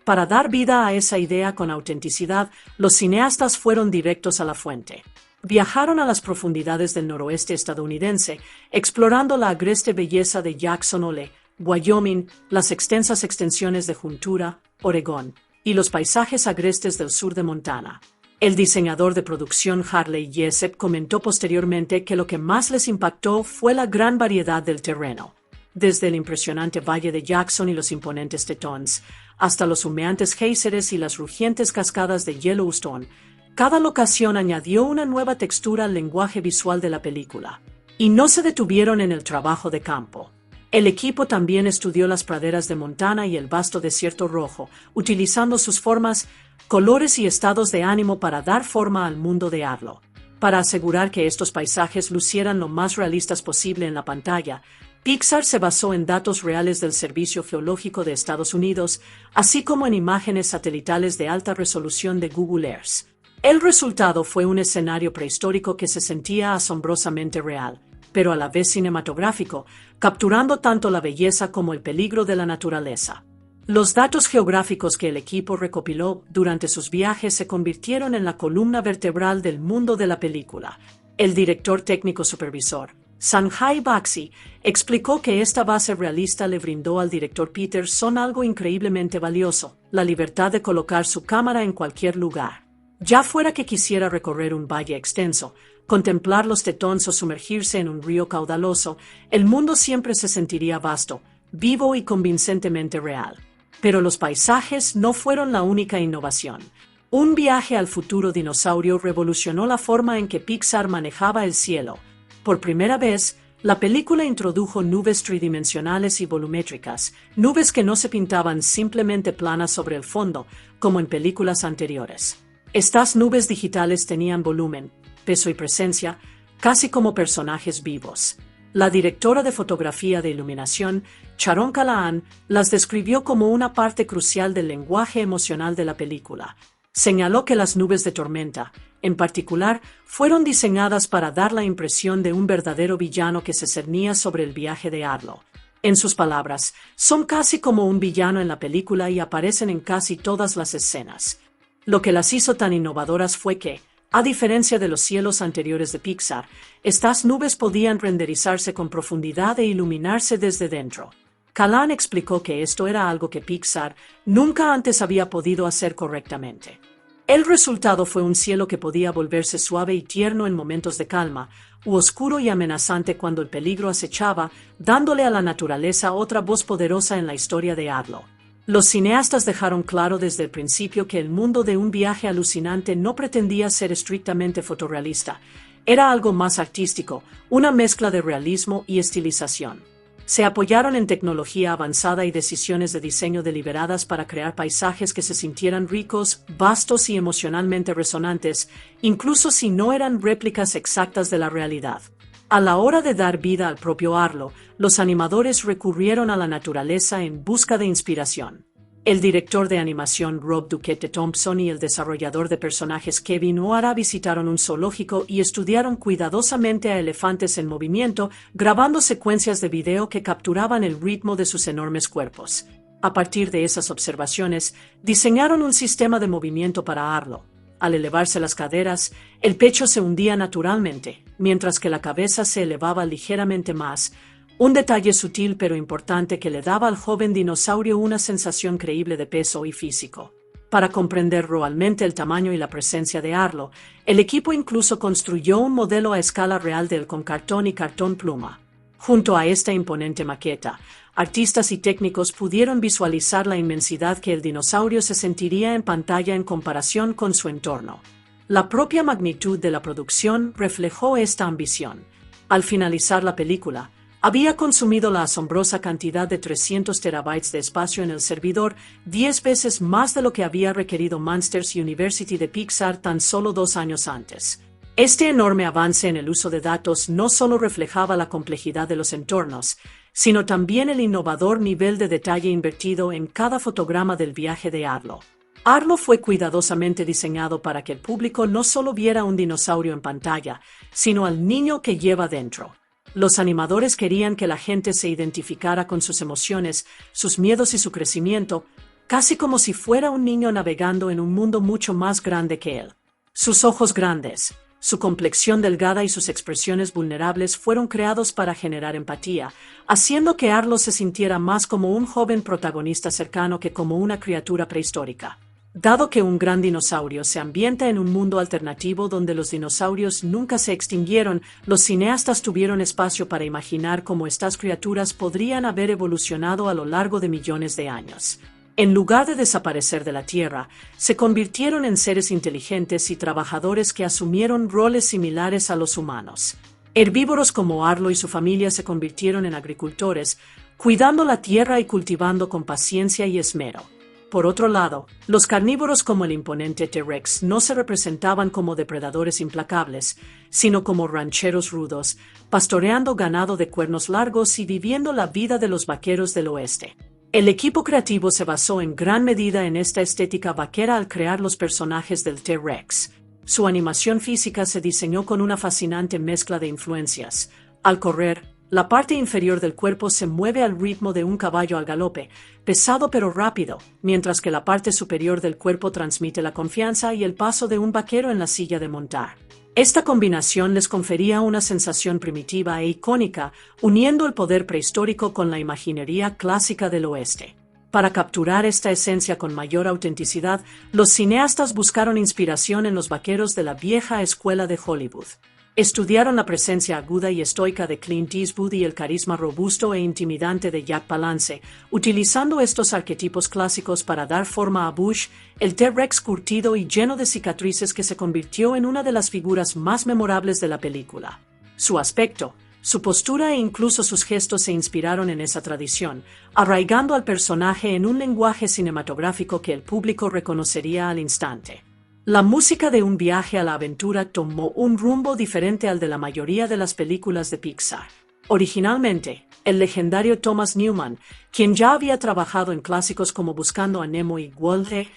Para dar vida a esa idea con autenticidad, los cineastas fueron directos a la fuente. Viajaron a las profundidades del noroeste estadounidense, explorando la agreste belleza de Jackson Hole, Wyoming, las extensas extensiones de Juntura, Oregón, y los paisajes agrestes del sur de Montana. El diseñador de producción Harley Jessup comentó posteriormente que lo que más les impactó fue la gran variedad del terreno. Desde el impresionante valle de Jackson y los imponentes Tetons, hasta los humeantes géiseres y las rugientes cascadas de Yellowstone, cada locación añadió una nueva textura al lenguaje visual de la película. Y no se detuvieron en el trabajo de campo. El equipo también estudió las praderas de Montana y el vasto desierto rojo, utilizando sus formas, colores y estados de ánimo para dar forma al mundo de Arlo. Para asegurar que estos paisajes lucieran lo más realistas posible en la pantalla, Pixar se basó en datos reales del Servicio Geológico de Estados Unidos, así como en imágenes satelitales de alta resolución de Google Earth. El resultado fue un escenario prehistórico que se sentía asombrosamente real, pero a la vez cinematográfico, capturando tanto la belleza como el peligro de la naturaleza. Los datos geográficos que el equipo recopiló durante sus viajes se convirtieron en la columna vertebral del mundo de la película. El director técnico supervisor, Sanjay Baxi explicó que esta base realista le brindó al director Peterson algo increíblemente valioso, la libertad de colocar su cámara en cualquier lugar. Ya fuera que quisiera recorrer un valle extenso, contemplar los Tetons o sumergirse en un río caudaloso, el mundo siempre se sentiría vasto, vivo y convincentemente real. Pero los paisajes no fueron la única innovación. Un viaje al futuro dinosaurio revolucionó la forma en que Pixar manejaba el cielo. Por primera vez, la película introdujo nubes tridimensionales y volumétricas, nubes que no se pintaban simplemente planas sobre el fondo, como en películas anteriores. Estas nubes digitales tenían volumen, peso y presencia, casi como personajes vivos. La directora de fotografía de iluminación, Sharon Callahan, las describió como una parte crucial del lenguaje emocional de la película. Señaló que las nubes de tormenta, en particular, fueron diseñadas para dar la impresión de un verdadero villano que se cernía sobre el viaje de Arlo. En sus palabras, son casi como un villano en la película y aparecen en casi todas las escenas. Lo que las hizo tan innovadoras fue que, a diferencia de los cielos anteriores de Pixar, estas nubes podían renderizarse con profundidad e iluminarse desde dentro. Callahan explicó que esto era algo que Pixar nunca antes había podido hacer correctamente. El resultado fue un cielo que podía volverse suave y tierno en momentos de calma, u oscuro y amenazante cuando el peligro acechaba, dándole a la naturaleza otra voz poderosa en la historia de Arlo. Los cineastas dejaron claro desde el principio que el mundo de un viaje alucinante no pretendía ser estrictamente fotorrealista. Era algo más artístico, una mezcla de realismo y estilización. Se apoyaron en tecnología avanzada y decisiones de diseño deliberadas para crear paisajes que se sintieran ricos, vastos y emocionalmente resonantes, incluso si no eran réplicas exactas de la realidad. A la hora de dar vida al propio Arlo, los animadores recurrieron a la naturaleza en busca de inspiración. El director de animación Rob Duquette Thompson y el desarrollador de personajes Kevin O'Hara visitaron un zoológico y estudiaron cuidadosamente a elefantes en movimiento, grabando secuencias de video que capturaban el ritmo de sus enormes cuerpos. A partir de esas observaciones, diseñaron un sistema de movimiento para Arlo. Al elevarse las caderas, el pecho se hundía naturalmente, mientras que la cabeza se elevaba ligeramente más, un detalle sutil pero importante que le daba al joven dinosaurio una sensación creíble de peso y físico. Para comprender realmente el tamaño y la presencia de Arlo, el equipo incluso construyó un modelo a escala real de él con cartón y cartón pluma. Junto a esta imponente maqueta, artistas y técnicos pudieron visualizar la inmensidad que el dinosaurio se sentiría en pantalla en comparación con su entorno. La propia magnitud de la producción reflejó esta ambición. Al finalizar la película, había consumido la asombrosa cantidad de 300 terabytes de espacio en el servidor, 10 veces más de lo que había requerido Monsters University de Pixar tan solo 2 años antes. Este enorme avance en el uso de datos no solo reflejaba la complejidad de los entornos, sino también el innovador nivel de detalle invertido en cada fotograma del viaje de Arlo. Arlo fue cuidadosamente diseñado para que el público no solo viera un dinosaurio en pantalla, sino al niño que lleva dentro. Los animadores querían que la gente se identificara con sus emociones, sus miedos y su crecimiento, casi como si fuera un niño navegando en un mundo mucho más grande que él. Sus ojos grandes, su complexión delgada y sus expresiones vulnerables fueron creados para generar empatía, haciendo que Arlo se sintiera más como un joven protagonista cercano que como una criatura prehistórica. Dado que un gran dinosaurio se ambienta en un mundo alternativo donde los dinosaurios nunca se extinguieron, los cineastas tuvieron espacio para imaginar cómo estas criaturas podrían haber evolucionado a lo largo de millones de años. En lugar de desaparecer de la Tierra, se convirtieron en seres inteligentes y trabajadores que asumieron roles similares a los humanos. Herbívoros como Arlo y su familia se convirtieron en agricultores, cuidando la tierra y cultivando con paciencia y esmero. Por otro lado, los carnívoros como el imponente T-Rex no se representaban como depredadores implacables, sino como rancheros rudos, pastoreando ganado de cuernos largos y viviendo la vida de los vaqueros del oeste. El equipo creativo se basó en gran medida en esta estética vaquera al crear los personajes del T-Rex. Su animación física se diseñó con una fascinante mezcla de influencias. Al correr, la parte inferior del cuerpo se mueve al ritmo de un caballo al galope, pesado pero rápido, mientras que la parte superior del cuerpo transmite la confianza y el paso de un vaquero en la silla de montar. Esta combinación les confería una sensación primitiva e icónica, uniendo el poder prehistórico con la imaginería clásica del oeste. Para capturar esta esencia con mayor autenticidad, los cineastas buscaron inspiración en los vaqueros de la vieja escuela de Hollywood. Estudiaron la presencia aguda y estoica de Clint Eastwood y el carisma robusto e intimidante de Jack Palance, utilizando estos arquetipos clásicos para dar forma a Bush, el T-Rex curtido y lleno de cicatrices que se convirtió en una de las figuras más memorables de la película. Su aspecto, su postura e incluso sus gestos se inspiraron en esa tradición, arraigando al personaje en un lenguaje cinematográfico que el público reconocería al instante. La música de Un viaje a la aventura tomó un rumbo diferente al de la mayoría de las películas de Pixar. Originalmente, el legendario Thomas Newman, quien ya había trabajado en clásicos como Buscando a Nemo y Wall-E,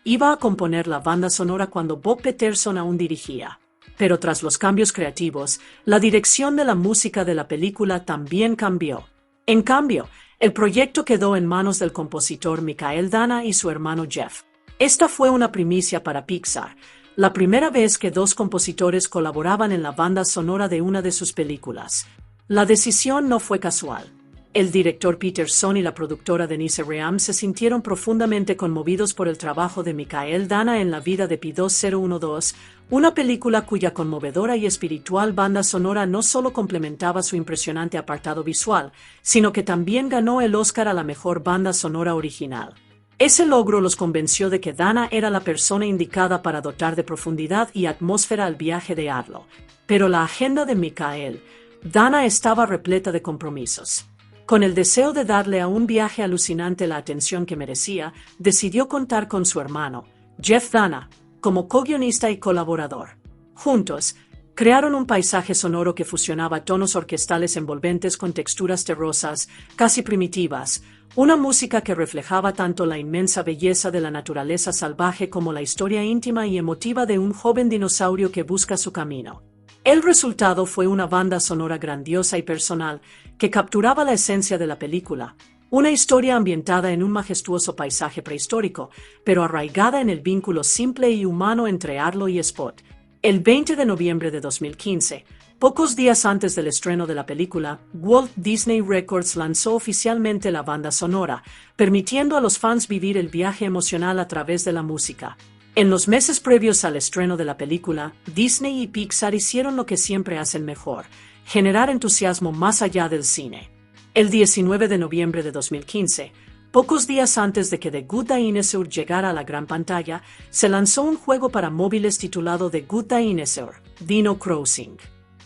iba a componer la banda sonora cuando Bob Peterson aún dirigía. Pero tras los cambios creativos, la dirección de la música de la película también cambió. En cambio, el proyecto quedó en manos del compositor Michael Dana y su hermano Jeff. Esta fue una primicia para Pixar, la primera vez que dos compositores colaboraban en la banda sonora de una de sus películas. La decisión no fue casual. El director Peter Sohn y la productora Denise Ream se sintieron profundamente conmovidos por el trabajo de Michael Dana en La vida de Pi 2012, una película cuya conmovedora y espiritual banda sonora no solo complementaba su impresionante apartado visual, sino que también ganó el Oscar a la mejor banda sonora original. Ese logro los convenció de que Dana era la persona indicada para dotar de profundidad y atmósfera al viaje de Arlo. Pero la agenda de Michael Dana estaba repleta de compromisos. Con el deseo de darle a Un viaje alucinante la atención que merecía, decidió contar con su hermano, Jeff Dana, como co-guionista y colaborador. Juntos, crearon un paisaje sonoro que fusionaba tonos orquestales envolventes con texturas terrosas, casi primitivas, una música que reflejaba tanto la inmensa belleza de la naturaleza salvaje como la historia íntima y emotiva de un joven dinosaurio que busca su camino. El resultado fue una banda sonora grandiosa y personal que capturaba la esencia de la película, una historia ambientada en un majestuoso paisaje prehistórico, pero arraigada en el vínculo simple y humano entre Arlo y Spot. El 20 de noviembre de 2015, pocos días antes del estreno de la película, Walt Disney Records lanzó oficialmente la banda sonora, permitiendo a los fans vivir el viaje emocional a través de la música. En los meses previos al estreno de la película, Disney y Pixar hicieron lo que siempre hacen mejor: generar entusiasmo más allá del cine. El 19 de noviembre de 2015, pocos días antes de que The Good Dinosaur llegara a la gran pantalla, se lanzó un juego para móviles titulado The Good Dinosaur: Dino Crossing.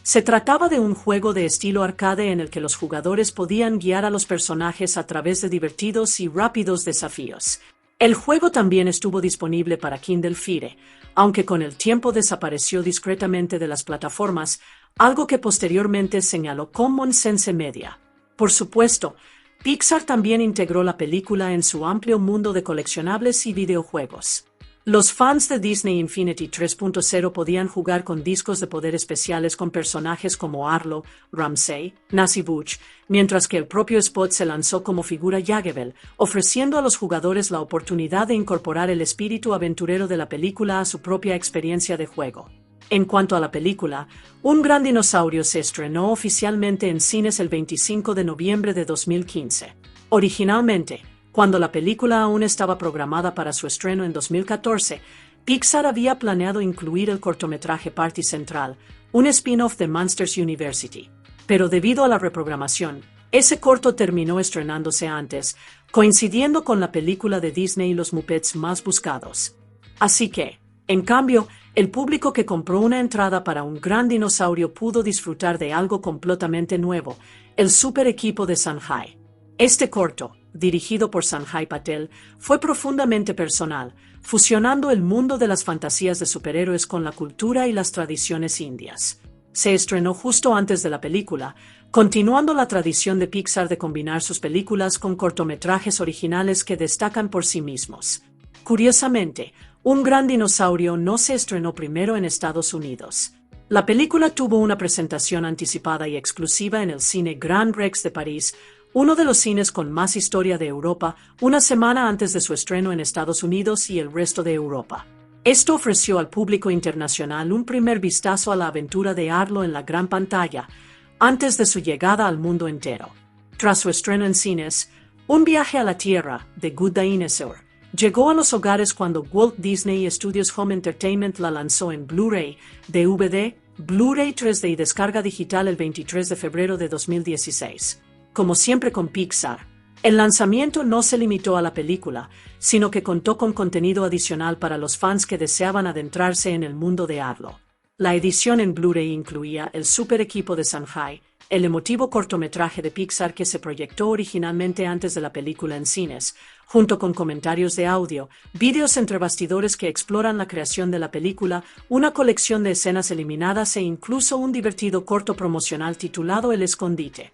Se trataba de un juego de estilo arcade en el que los jugadores podían guiar a los personajes a través de divertidos y rápidos desafíos. El juego también estuvo disponible para Kindle Fire, aunque con el tiempo desapareció discretamente de las plataformas, algo que posteriormente señaló Common Sense Media. Por supuesto, Pixar también integró la película en su amplio mundo de coleccionables y videojuegos. Los fans de Disney Infinity 3.0 podían jugar con discos de poder especiales con personajes como Arlo, Ramsey, Nazi Butch, mientras que el propio Spot se lanzó como figura Yagebel, ofreciendo a los jugadores la oportunidad de incorporar el espíritu aventurero de la película a su propia experiencia de juego. En cuanto a la película, Un gran dinosaurio se estrenó oficialmente en cines el 25 de noviembre de 2015. Originalmente, cuando la película aún estaba programada para su estreno en 2014, Pixar había planeado incluir el cortometraje Party Central, un spin-off de Monsters University. Pero debido a la reprogramación, ese corto terminó estrenándose antes, coincidiendo con la película de Disney Los Muppets Más Buscados. Así que, en cambio, el público que compró una entrada para Un gran dinosaurio pudo disfrutar de algo completamente nuevo: el super equipo de Sanjay. Este corto, dirigido por Sanjay Patel, fue profundamente personal, fusionando el mundo de las fantasías de superhéroes con la cultura y las tradiciones indias. Se estrenó justo antes de la película, continuando la tradición de Pixar de combinar sus películas con cortometrajes originales que destacan por sí mismos. Curiosamente, Un gran dinosaurio no se estrenó primero en Estados Unidos. La película tuvo una presentación anticipada y exclusiva en el cine Grand Rex de París, uno de los cines con más historia de Europa, una semana antes de su estreno en Estados Unidos y el resto de Europa. Esto ofreció al público internacional un primer vistazo a la aventura de Arlo en la gran pantalla, antes de su llegada al mundo entero. Tras su estreno en cines, Un viaje a la Tierra, de Good Dinosaur, llegó a los hogares cuando Walt Disney Studios Home Entertainment la lanzó en Blu-ray, DVD, Blu-ray 3D y descarga digital el 23 de febrero de 2016. Como siempre con Pixar, el lanzamiento no se limitó a la película, sino que contó con contenido adicional para los fans que deseaban adentrarse en el mundo de Arlo. La edición en Blu-ray incluía el super equipo de Shanghai, el emotivo cortometraje de Pixar que se proyectó originalmente antes de la película en cines, junto con comentarios de audio, vídeos entre bastidores que exploran la creación de la película, una colección de escenas eliminadas e incluso un divertido corto promocional titulado El Escondite.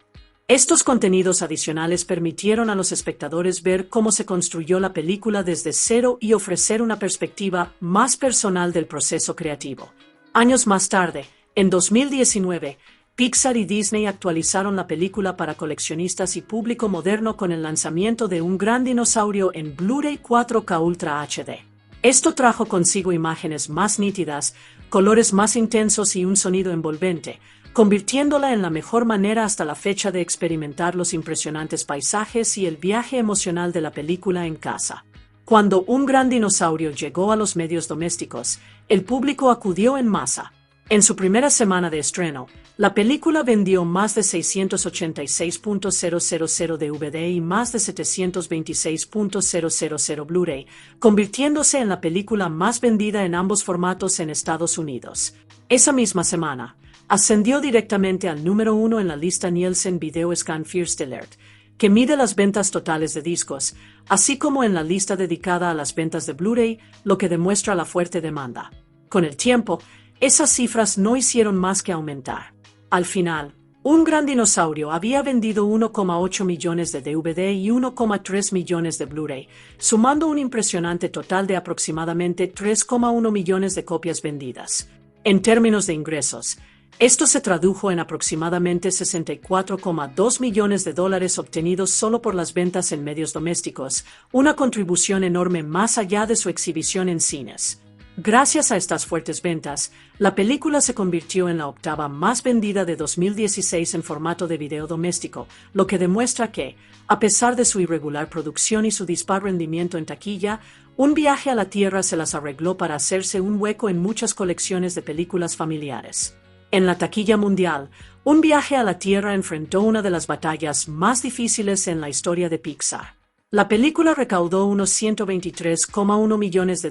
Estos contenidos adicionales permitieron a los espectadores ver cómo se construyó la película desde cero y ofrecer una perspectiva más personal del proceso creativo. Años más tarde, en 2019, Pixar y Disney actualizaron la película para coleccionistas y público moderno con el lanzamiento de Un gran dinosaurio en Blu-ray 4K Ultra HD. Esto trajo consigo imágenes más nítidas, colores más intensos y un sonido envolvente, convirtiéndola en la mejor manera hasta la fecha de experimentar los impresionantes paisajes y el viaje emocional de la película en casa. Cuando Un gran dinosaurio llegó a los medios domésticos, el público acudió en masa. En su primera semana de estreno, la película vendió más de 686.000 DVD y más de 726.000 Blu-ray, convirtiéndose en la película más vendida en ambos formatos en Estados Unidos. Esa misma semana, ascendió directamente al número 1 en la lista Nielsen Video Scan First Alert, que mide las ventas totales de discos, así como en la lista dedicada a las ventas de Blu-ray, lo que demuestra la fuerte demanda. Con el tiempo, esas cifras no hicieron más que aumentar. Al final, Un gran dinosaurio había vendido 1,8 millones de DVD y 1,3 millones de Blu-ray, sumando un impresionante total de aproximadamente 3,1 millones de copias vendidas. En términos de ingresos, esto se tradujo en aproximadamente $64,2 millones obtenidos solo por las ventas en medios domésticos, una contribución enorme más allá de su exhibición en cines. Gracias a estas fuertes ventas, la película se convirtió en la octava más vendida de 2016 en formato de video doméstico, lo que demuestra que, a pesar de su irregular producción y su dispar rendimiento en taquilla, Un viaje a la Tierra se las arregló para hacerse un hueco en muchas colecciones de películas familiares. En la taquilla mundial, Un viaje a la Tierra enfrentó una de las batallas más difíciles en la historia de Pixar. La película recaudó unos $123,1 millones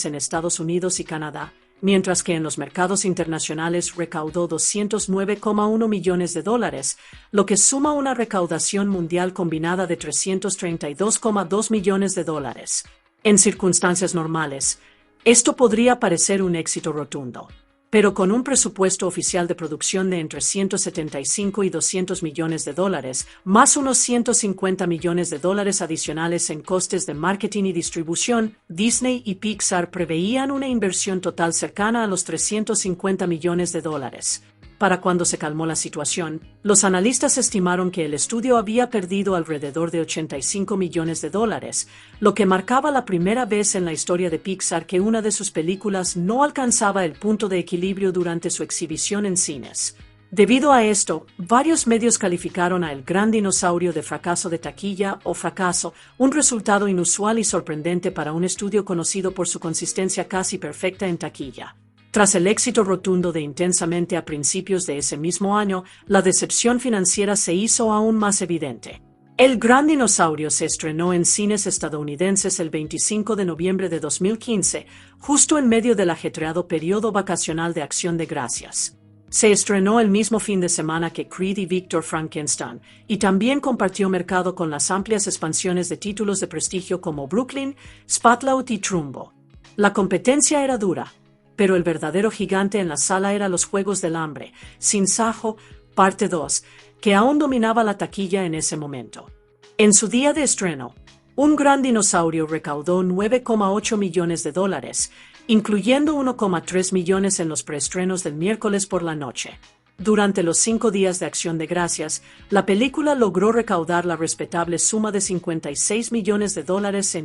en Estados Unidos y Canadá, mientras que en los mercados internacionales recaudó $209,1 millones, lo que suma una recaudación mundial combinada de $332,2 millones. En circunstancias normales, esto podría parecer un éxito rotundo, pero con un presupuesto oficial de producción de entre 175 y $200 millones, más unos $150 millones adicionales en costes de marketing y distribución, Disney y Pixar preveían una inversión total cercana a los $350 millones. Para cuando se calmó la situación, los analistas estimaron que el estudio había perdido alrededor de $85 millones, lo que marcaba la primera vez en la historia de Pixar que una de sus películas no alcanzaba el punto de equilibrio durante su exhibición en cines. Debido a esto, varios medios calificaron a El gran dinosaurio de fracaso de taquilla o fracaso, un resultado inusual y sorprendente para un estudio conocido por su consistencia casi perfecta en taquilla. Tras el éxito rotundo de Intensamente a principios de ese mismo año, la decepción financiera se hizo aún más evidente. El gran dinosaurio se estrenó en cines estadounidenses el 25 de noviembre de 2015, justo en medio del ajetreado periodo vacacional de Acción de Gracias. Se estrenó el mismo fin de semana que Creed y Victor Frankenstein, y también compartió mercado con las amplias expansiones de títulos de prestigio como Brooklyn, Spotlight y Trumbo. La competencia era dura, pero el verdadero gigante en la sala era Los Juegos del Hambre, Sin Sajo, parte 2, que aún dominaba la taquilla en ese momento. En su día de estreno, Un gran dinosaurio recaudó $9,8 millones, incluyendo $1,3 millones en los preestrenos del miércoles por la noche. Durante los 5 días de Acción de Gracias, la película logró recaudar la respetable suma de $56 millones en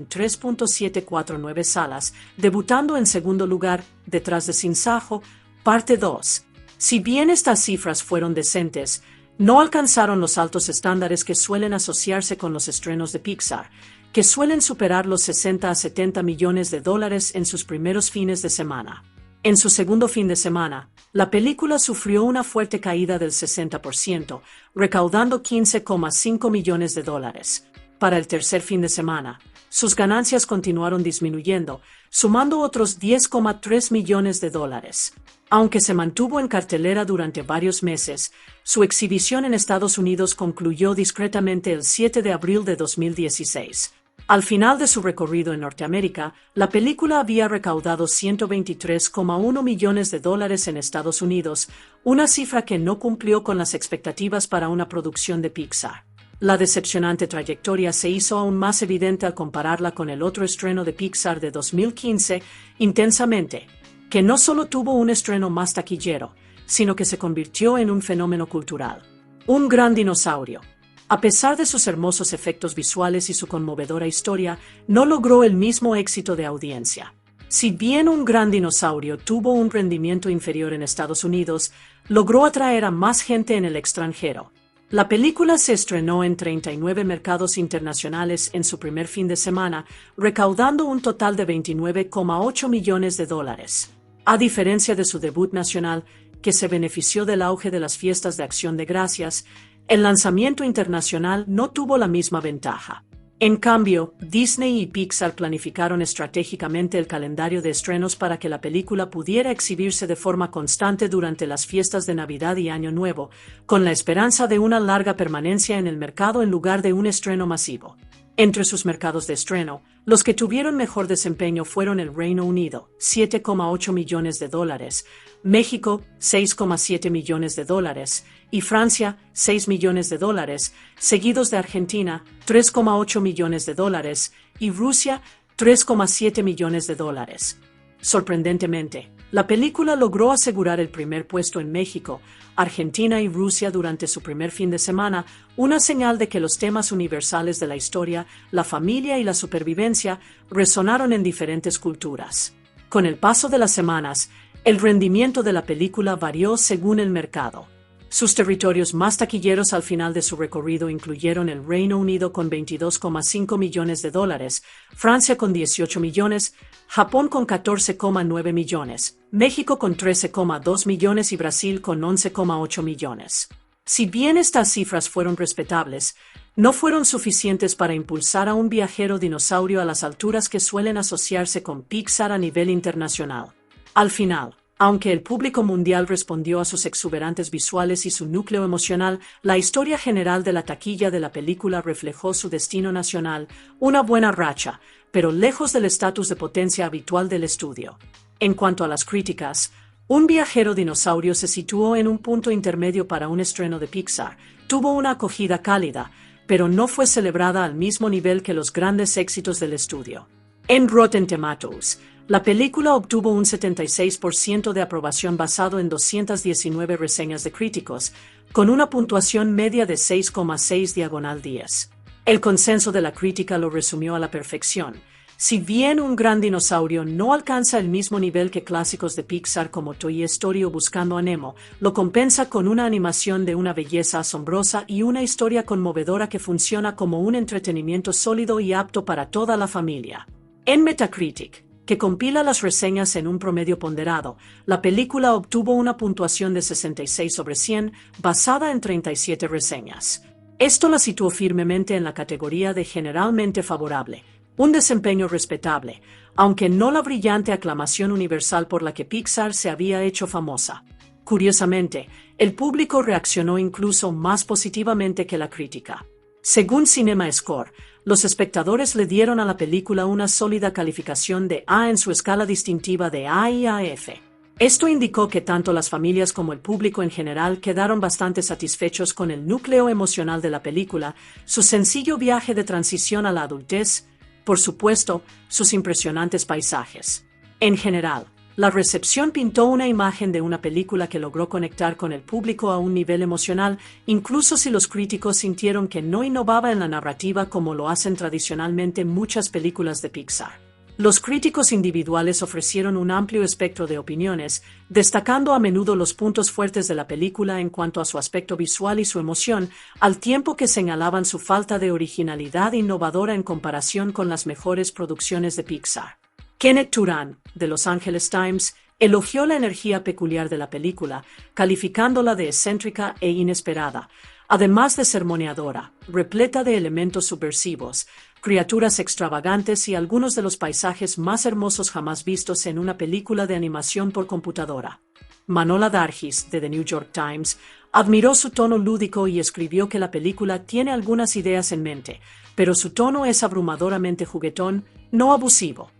3.749 salas, debutando en segundo lugar, detrás de Sin Sajo, Parte 2. Si bien estas cifras fueron decentes, no alcanzaron los altos estándares que suelen asociarse con los estrenos de Pixar, que suelen superar los 60 a 70 millones de dólares en sus primeros fines de semana. En su segundo fin de semana, la película sufrió una fuerte caída del 60%, recaudando $15,5 millones. Para el tercer fin de semana, sus ganancias continuaron disminuyendo, sumando otros $10,3 millones. Aunque se mantuvo en cartelera durante varios meses, su exhibición en Estados Unidos concluyó discretamente el 7 de abril de 2016. Al final de su recorrido en Norteamérica, la película había recaudado $123,1 millones en Estados Unidos, una cifra que no cumplió con las expectativas para una producción de Pixar. La decepcionante trayectoria se hizo aún más evidente al compararla con el otro estreno de Pixar de 2015, Intensamente, que no solo tuvo un estreno más taquillero, sino que se convirtió en un fenómeno cultural. Un gran dinosaurio. A pesar de sus hermosos efectos visuales y su conmovedora historia, no logró el mismo éxito de audiencia. Si bien Un gran dinosaurio tuvo un rendimiento inferior en Estados Unidos, logró atraer a más gente en el extranjero. La película se estrenó en 39 mercados internacionales en su primer fin de semana, recaudando un total de $29,8 millones. A diferencia de su debut nacional, que se benefició del auge de las fiestas de Acción de Gracias, el lanzamiento internacional no tuvo la misma ventaja. En cambio, Disney y Pixar planificaron estratégicamente el calendario de estrenos para que la película pudiera exhibirse de forma constante durante las fiestas de Navidad y Año Nuevo, con la esperanza de una larga permanencia en el mercado en lugar de un estreno masivo. Entre sus mercados de estreno, los que tuvieron mejor desempeño fueron el Reino Unido, $7,8 millones, México, $6,7 millones, y Francia, $6 millones, seguidos de Argentina, $3,8 millones, y Rusia, $3,7 millones. Sorprendentemente, la película logró asegurar el primer puesto en México, Argentina y Rusia durante su primer fin de semana, una señal de que los temas universales de la historia, la familia y la supervivencia resonaron en diferentes culturas. Con el paso de las semanas, el rendimiento de la película varió según el mercado. Sus territorios más taquilleros al final de su recorrido incluyeron el Reino Unido con $22,5 millones, Francia con 18 millones, Japón con 14,9 millones, México con 13,2 millones y Brasil con 11,8 millones. Si bien estas cifras fueron respetables, no fueron suficientes para impulsar a un viajero dinosaurio a las alturas que suelen asociarse con Pixar a nivel internacional. Al final, aunque el público mundial respondió a sus exuberantes visuales y su núcleo emocional, la historia general de la taquilla de la película reflejó su destino nacional, una buena racha, pero lejos del estatus de potencia habitual del estudio. En cuanto a las críticas, Un viajero dinosaurio se situó en un punto intermedio para un estreno de Pixar, tuvo una acogida cálida, pero no fue celebrada al mismo nivel que los grandes éxitos del estudio. En Rotten Tomatoes, la película obtuvo un 76% de aprobación basado en 219 reseñas de críticos, con una puntuación media de 6,6/10. El consenso de la crítica lo resumió a la perfección. Si bien Un gran dinosaurio no alcanza el mismo nivel que clásicos de Pixar como Toy Story o Buscando a Nemo, lo compensa con una animación de una belleza asombrosa y una historia conmovedora que funciona como un entretenimiento sólido y apto para toda la familia. En Metacritic, que compila las reseñas en un promedio ponderado, la película obtuvo una puntuación de 66/100 basada en 37 reseñas. Esto la situó firmemente en la categoría de generalmente favorable, un desempeño respetable, aunque no la brillante aclamación universal por la que Pixar se había hecho famosa. Curiosamente, el público reaccionó incluso más positivamente que la crítica. Según CinemaScore, los espectadores le dieron a la película una sólida calificación de A en su escala distintiva de A y a F. Esto indicó que tanto las familias como el público en general quedaron bastante satisfechos con el núcleo emocional de la película, su sencillo viaje de transición a la adultez, por supuesto, sus impresionantes paisajes. En general, La recepción pintó una imagen de una película que logró conectar con el público a un nivel emocional, incluso si los críticos sintieron que no innovaba en la narrativa como lo hacen tradicionalmente muchas películas de Pixar. Los críticos individuales ofrecieron un amplio espectro de opiniones, destacando a menudo los puntos fuertes de la película en cuanto a su aspecto visual y su emoción, al tiempo que señalaban su falta de originalidad innovadora en comparación con las mejores producciones de Pixar. Kenneth Turan, de Los Angeles Times, elogió la energía peculiar de la película, calificándola de excéntrica e inesperada, además de sermoneadora, repleta de elementos subversivos, criaturas extravagantes y algunos de los paisajes más hermosos jamás vistos en una película de animación por computadora. Manohla Dargis, de The New York Times, admiró su tono lúdico y escribió que la película tiene algunas ideas en mente, pero su tono es abrumadoramente juguetón, no abusivo.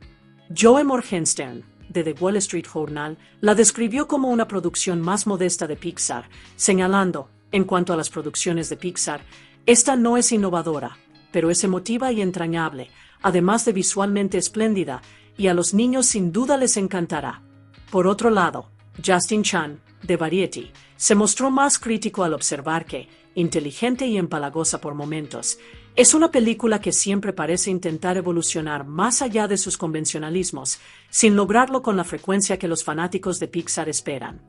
Joe Morgenstern, de The Wall Street Journal, la describió como una producción más modesta de Pixar, señalando, en cuanto a las producciones de Pixar, esta no es innovadora, pero es emotiva y entrañable, además de visualmente espléndida, y a los niños sin duda les encantará. Por otro lado, Justin Chan, de Variety, se mostró más crítico al observar que, inteligente y empalagosa por momentos, es una película que siempre parece intentar evolucionar más allá de sus convencionalismos, sin lograrlo con la frecuencia que los fanáticos de Pixar esperan.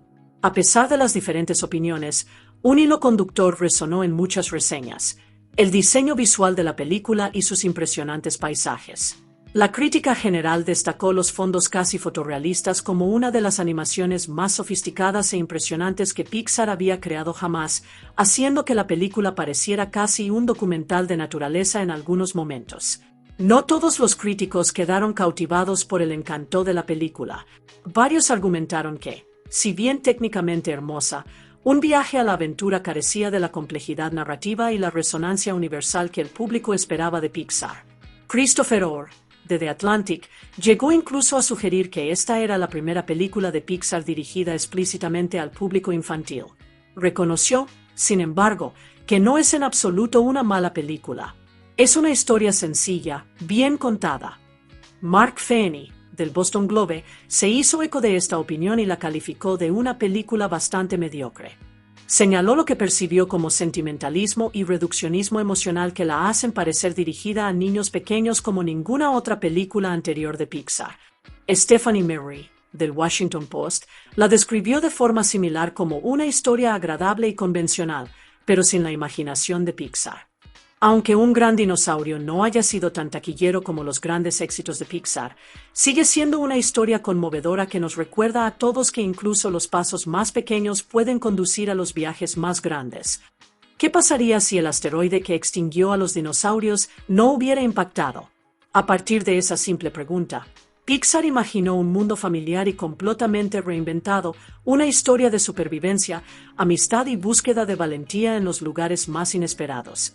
A pesar de las diferentes opiniones, un hilo conductor resonó en muchas reseñas: el diseño visual de la película y sus impresionantes paisajes. La crítica general destacó los fondos casi fotorrealistas como una de las animaciones más sofisticadas e impresionantes que Pixar había creado jamás, haciendo que la película pareciera casi un documental de naturaleza en algunos momentos. No todos los críticos quedaron cautivados por el encanto de la película. Varios argumentaron que, si bien técnicamente hermosa, un viaje a la aventura carecía de la complejidad narrativa y la resonancia universal que el público esperaba de Pixar. Christopher Orr, de The Atlantic, llegó incluso a sugerir que esta era la primera película de Pixar dirigida explícitamente al público infantil. Reconoció, sin embargo, que no es en absoluto una mala película. Es una historia sencilla, bien contada. Mark Feeney, del Boston Globe, se hizo eco de esta opinión y la calificó de una película bastante mediocre. Señaló lo que percibió como sentimentalismo y reduccionismo emocional que la hacen parecer dirigida a niños pequeños como ninguna otra película anterior de Pixar. Stephanie Mery, del Washington Post, la describió de forma similar como una historia agradable y convencional, pero sin la imaginación de Pixar. Aunque Un gran dinosaurio no haya sido tan taquillero como los grandes éxitos de Pixar, sigue siendo una historia conmovedora que nos recuerda a todos que incluso los pasos más pequeños pueden conducir a los viajes más grandes. ¿Qué pasaría si el asteroide que extinguió a los dinosaurios no hubiera impactado? A partir de esa simple pregunta, Pixar imaginó un mundo familiar y completamente reinventado, una historia de supervivencia, amistad y búsqueda de valentía en los lugares más inesperados.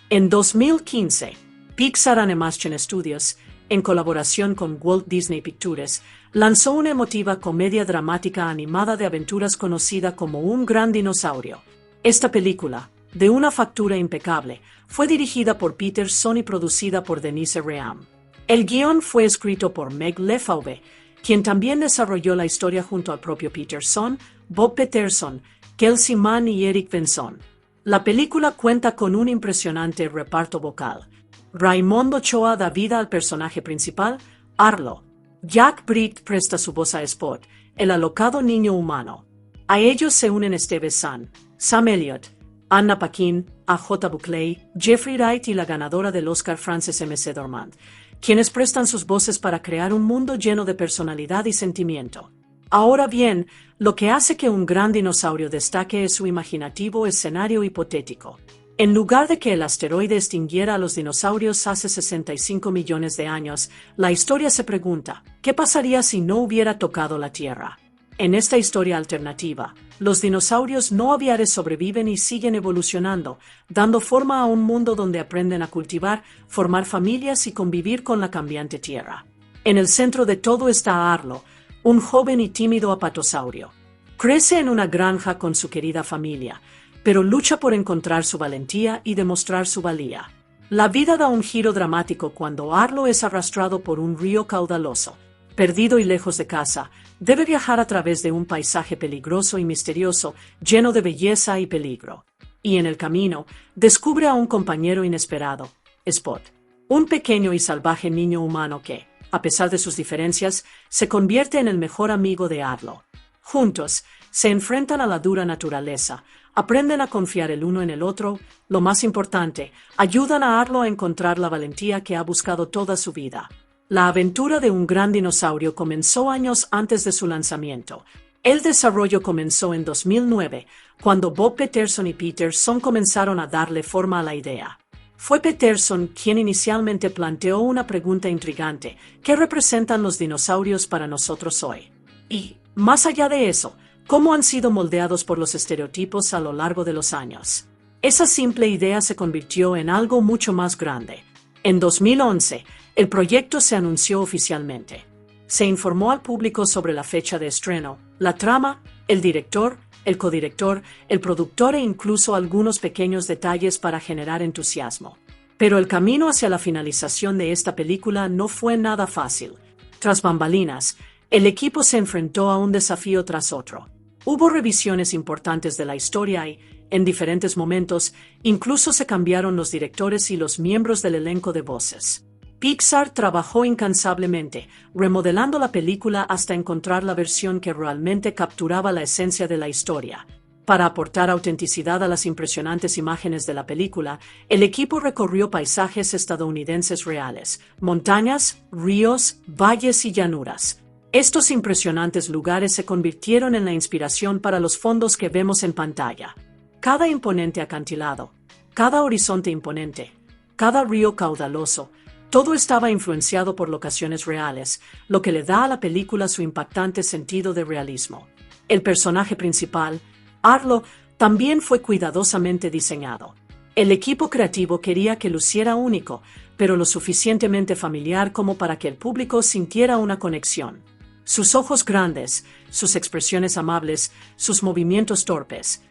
En 2015, Pixar Animation Studios, en colaboración con Walt Disney Pictures, lanzó una emotiva comedia dramática animada de aventuras conocida como Un gran dinosaurio. Esta película, de una factura impecable, fue dirigida por Peterson y producida por Denise Ream. El guión fue escrito por Meg Lefauve, quien también desarrolló la historia junto al propio Peterson, Bob Peterson, Kelsey Mann y Eric Benson. La película cuenta con un impresionante reparto vocal. Raimundo Ochoa da vida al personaje principal, Arlo. Jack Britt presta su voz a Spot, el alocado niño humano. A ellos se unen Steve Zahn, Sam Elliott, Anna Paquin, A.J. Buckley, Jeffrey Wright y la ganadora del Oscar Frances McDormand, quienes prestan sus voces para crear un mundo lleno de personalidad y sentimiento. Ahora bien, lo que hace que Un gran dinosaurio destaque es su imaginativo escenario hipotético. En lugar de que el asteroide extinguiera a los dinosaurios hace 65 millones de años, la historia se pregunta, ¿qué pasaría si no hubiera tocado la Tierra? En esta historia alternativa, los dinosaurios no aviares sobreviven y siguen evolucionando, dando forma a un mundo donde aprenden a cultivar, formar familias y convivir con la cambiante Tierra. En el centro de todo está Arlo, un joven y tímido apatosaurio. Crece en una granja con su querida familia, pero lucha por encontrar su valentía y demostrar su valía. La vida da un giro dramático cuando Arlo es arrastrado por un río caudaloso, perdido y lejos de casa, debe viajar a través de un paisaje peligroso y misterioso, lleno de belleza y peligro. Y en el camino, descubre a un compañero inesperado, Spot, un pequeño y salvaje niño humano que, a pesar de sus diferencias, se convierte en el mejor amigo de Arlo. Juntos, se enfrentan a la dura naturaleza, aprenden a confiar el uno en el otro, lo más importante, ayudan a Arlo a encontrar la valentía que ha buscado toda su vida. La aventura de un gran dinosaurio comenzó años antes de su lanzamiento. El desarrollo comenzó en 2009, cuando Bob Peterson y Peterson comenzaron a darle forma a la idea. Fue Peterson quien inicialmente planteó una pregunta intrigante: ¿qué representan los dinosaurios para nosotros hoy? Y, más allá de eso, ¿cómo han sido moldeados por los estereotipos a lo largo de los años? Esa simple idea se convirtió en algo mucho más grande. En 2011, el proyecto se anunció oficialmente. Se informó al público sobre la fecha de estreno, la trama, el director, el codirector, el productor e incluso algunos pequeños detalles para generar entusiasmo. Pero el camino hacia la finalización de esta película no fue nada fácil. Tras bambalinas, el equipo se enfrentó a un desafío tras otro. Hubo revisiones importantes de la historia y, en diferentes momentos, incluso se cambiaron los directores y los miembros del elenco de voces. Pixar trabajó incansablemente, remodelando la película hasta encontrar la versión que realmente capturaba la esencia de la historia. Para aportar autenticidad a las impresionantes imágenes de la película, el equipo recorrió paisajes estadounidenses reales, montañas, ríos, valles y llanuras. Estos impresionantes lugares se convirtieron en la inspiración para los fondos que vemos en pantalla. Cada imponente acantilado, cada horizonte imponente, cada río caudaloso, todo estaba influenciado por locaciones reales, lo que le da a la película su impactante sentido de realismo. El personaje principal, Arlo, también fue cuidadosamente diseñado. El equipo creativo quería que luciera único, pero lo suficientemente familiar como para que el público sintiera una conexión. Sus ojos grandes, sus expresiones amables, sus movimientos torpes.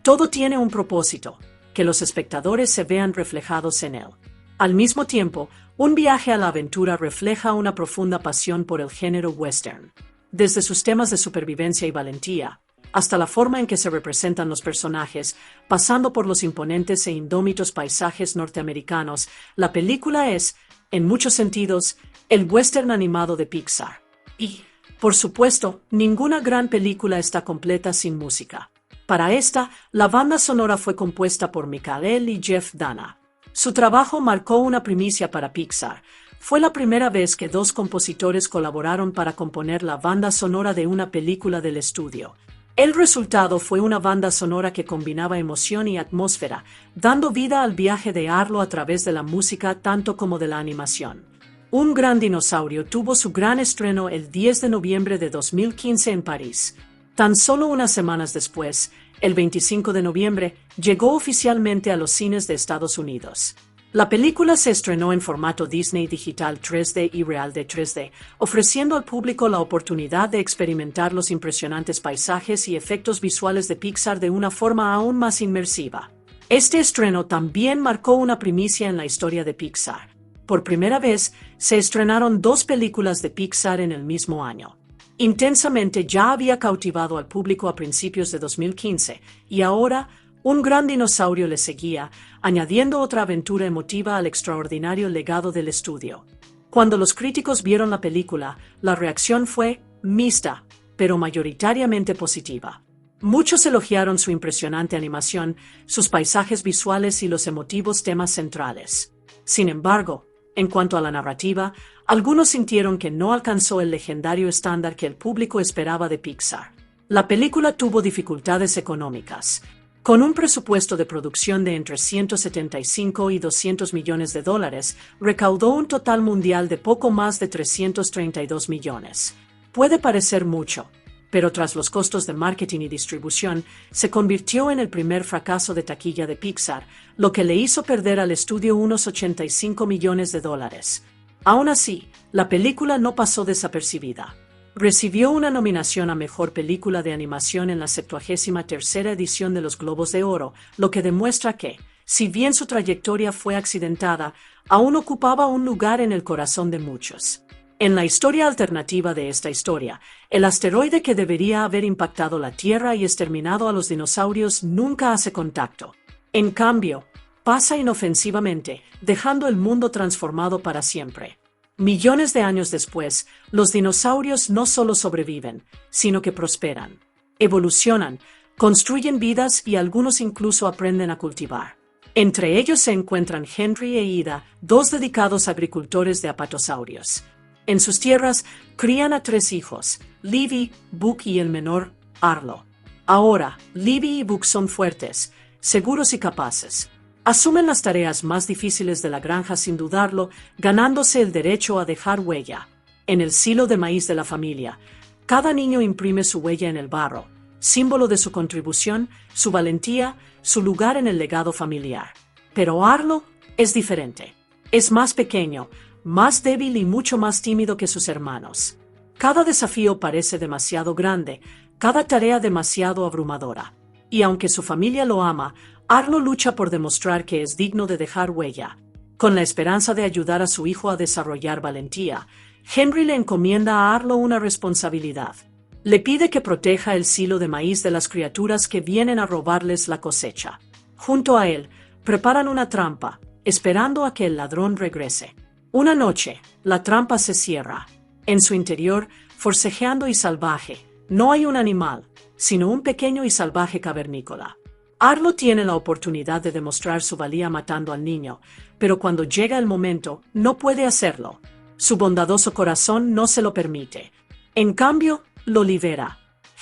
Todo tiene un propósito: que los espectadores se vean reflejados en él. Al mismo tiempo, un viaje a la aventura refleja una profunda pasión por el género western. Desde sus temas de supervivencia y valentía, hasta la forma en que se representan los personajes, pasando por los imponentes e indómitos paisajes norteamericanos, la película es, en muchos sentidos, el western animado de Pixar. Y, por supuesto, ninguna gran película está completa sin música. Para esta, la banda sonora fue compuesta por Michael y Jeff Dana. Su trabajo marcó una primicia para Pixar. Fue la primera vez que dos compositores colaboraron para componer la banda sonora de una película del estudio. El resultado fue una banda sonora que combinaba emoción y atmósfera, dando vida al viaje de Arlo a través de la música tanto como de la animación. Un gran dinosaurio tuvo su gran estreno el 10 de noviembre de 2015 en París. Tan solo unas semanas después, el 25 de noviembre, llegó oficialmente a los cines de Estados Unidos. La película se estrenó en formato Disney Digital 3D y Real de 3D, ofreciendo al público la oportunidad de experimentar los impresionantes paisajes y efectos visuales de Pixar de una forma aún más inmersiva. Este estreno también marcó una primicia en la historia de Pixar. Por primera vez, se estrenaron dos películas de Pixar en el mismo año. Intensamente ya había cautivado al público a principios de 2015, y ahora un gran dinosaurio le seguía, añadiendo otra aventura emotiva al extraordinario legado del estudio. Cuando los críticos vieron la película, la reacción fue mixta, pero mayoritariamente positiva. Muchos elogiaron su impresionante animación, sus paisajes visuales y los emotivos temas centrales. Sin embargo, en cuanto a la narrativa, algunos sintieron que no alcanzó el legendario estándar que el público esperaba de Pixar. La película tuvo dificultades económicas. Con un presupuesto de producción de entre 175 y 200 millones de dólares, recaudó un total mundial de poco más de 332 millones. Puede parecer mucho, pero tras los costos de marketing y distribución, se convirtió en el primer fracaso de taquilla de Pixar, lo que le hizo perder al estudio unos 85 millones de dólares. Aún así, la película no pasó desapercibida. Recibió una nominación a Mejor Película de Animación en la 73ª edición de los Globos de Oro, lo que demuestra que, si bien su trayectoria fue accidentada, aún ocupaba un lugar en el corazón de muchos. En la historia alternativa de esta historia, el asteroide que debería haber impactado la Tierra y exterminado a los dinosaurios nunca hace contacto. En cambio, pasa inofensivamente, dejando el mundo transformado para siempre. Millones de años después, los dinosaurios no solo sobreviven, sino que prosperan, evolucionan, construyen vidas y algunos incluso aprenden a cultivar. Entre ellos se encuentran Henry e Ida, dos dedicados agricultores de apatosaurios. En sus tierras crían a 3 hijos, Livy, Buck y el menor, Arlo. Ahora, Livy y Buck son fuertes, seguros y capaces. Asumen las tareas más difíciles de la granja sin dudarlo, ganándose el derecho a dejar huella. En el silo de maíz de la familia, cada niño imprime su huella en el barro, símbolo de su contribución, su valentía, su lugar en el legado familiar. Pero Arlo es diferente. Es más pequeño, más débil y mucho más tímido que sus hermanos. Cada desafío parece demasiado grande, cada tarea demasiado abrumadora. Y aunque su familia lo ama, Arlo lucha por demostrar que es digno de dejar huella. Con la esperanza de ayudar a su hijo a desarrollar valentía, Henry le encomienda a Arlo una responsabilidad. Le pide que proteja el silo de maíz de las criaturas que vienen a robarles la cosecha. Junto a él, preparan una trampa, esperando a que el ladrón regrese. Una noche, la trampa se cierra. En su interior, forcejeando y salvaje, no hay un animal, sino un pequeño y salvaje cavernícola. Arlo tiene la oportunidad de demostrar su valía matando al niño, pero cuando llega el momento, no puede hacerlo. Su bondadoso corazón no se lo permite. En cambio, lo libera.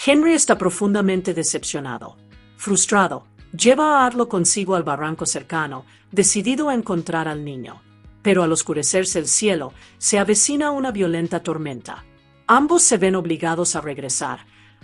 Henry está profundamente decepcionado. Frustrado, lleva a Arlo consigo al barranco cercano, decidido a encontrar al niño. Pero al oscurecerse el cielo, se avecina una violenta tormenta. Ambos se ven obligados a regresar,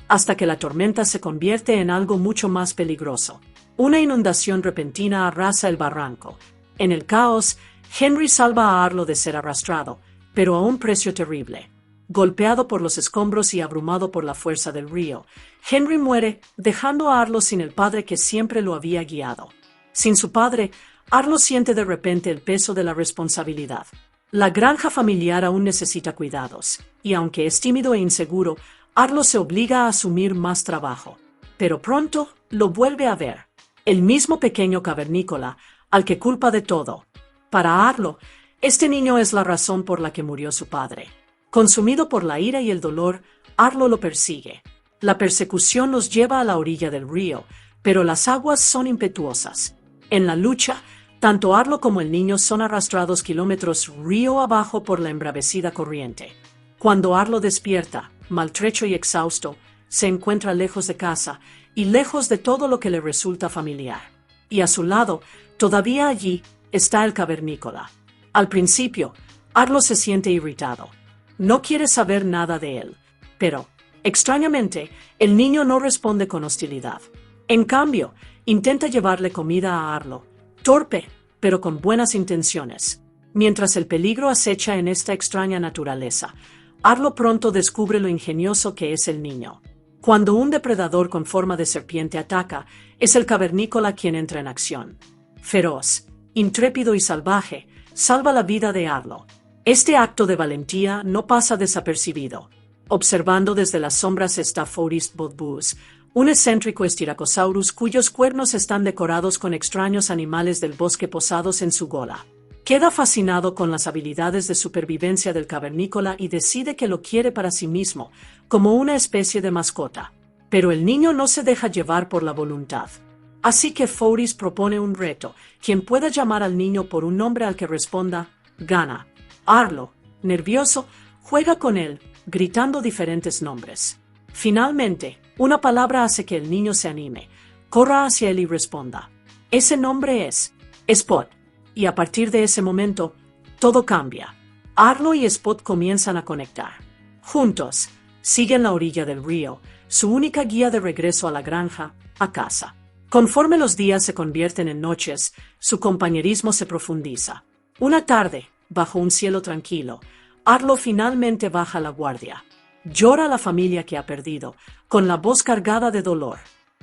hasta que la tormenta se convierte en algo mucho más peligroso. Una inundación repentina arrasa el barranco. En el caos, Henry salva a Arlo de ser arrastrado, pero a un precio terrible. Golpeado por los escombros y abrumado por la fuerza del río, Henry muere, dejando a Arlo sin el padre que siempre lo había guiado. Sin su padre, Arlo siente de repente el peso de la responsabilidad. La granja familiar aún necesita cuidados, y aunque es tímido e inseguro, Arlo se obliga a asumir más trabajo. Pero pronto lo vuelve a ver. El mismo pequeño cavernícola, al que culpa de todo. Para Arlo, este niño es la razón por la que murió su padre. Consumido por la ira y el dolor, Arlo lo persigue. La persecución los lleva a la orilla del río, pero las aguas son impetuosas. En la lucha, tanto Arlo como el niño son arrastrados kilómetros río abajo por la embravecida corriente. Cuando Arlo despierta, maltrecho y exhausto, se encuentra lejos de casa y lejos de todo lo que le resulta familiar. Y a su lado, todavía allí, está el cavernícola. Al principio, Arlo se siente irritado. No quiere saber nada de él. Pero, extrañamente, el niño no responde con hostilidad. En cambio, intenta llevarle comida a Arlo, torpe, pero con buenas intenciones. Mientras el peligro acecha en esta extraña naturaleza, Arlo pronto descubre lo ingenioso que es el niño. Cuando un depredador con forma de serpiente ataca, es el cavernícola quien entra en acción. Feroz, intrépido y salvaje, salva la vida de Arlo. Este acto de valentía no pasa desapercibido. Observando desde las sombras está Forrest Bodbus, un excéntrico Styracosaurus cuyos cuernos están decorados con extraños animales del bosque posados en su gola. Queda fascinado con las habilidades de supervivencia del cavernícola y decide que lo quiere para sí mismo, como una especie de mascota. Pero el niño no se deja llevar por la voluntad. Así que Forrest propone un reto, quien pueda llamar al niño por un nombre al que responda, gana. Arlo, nervioso, juega con él, gritando diferentes nombres. Finalmente, una palabra hace que el niño se anime, corra hacia él y responda. Ese nombre es Spot. Y a partir de ese momento, todo cambia. Arlo y Spot comienzan a conectar. Juntos, siguen la orilla del río, su única guía de regreso a la granja, a casa. Conforme los días se convierten en noches, su compañerismo se profundiza. Una tarde, bajo un cielo tranquilo, Arlo finalmente baja la guardia. Llora a la familia que ha perdido, con la voz cargada de dolor.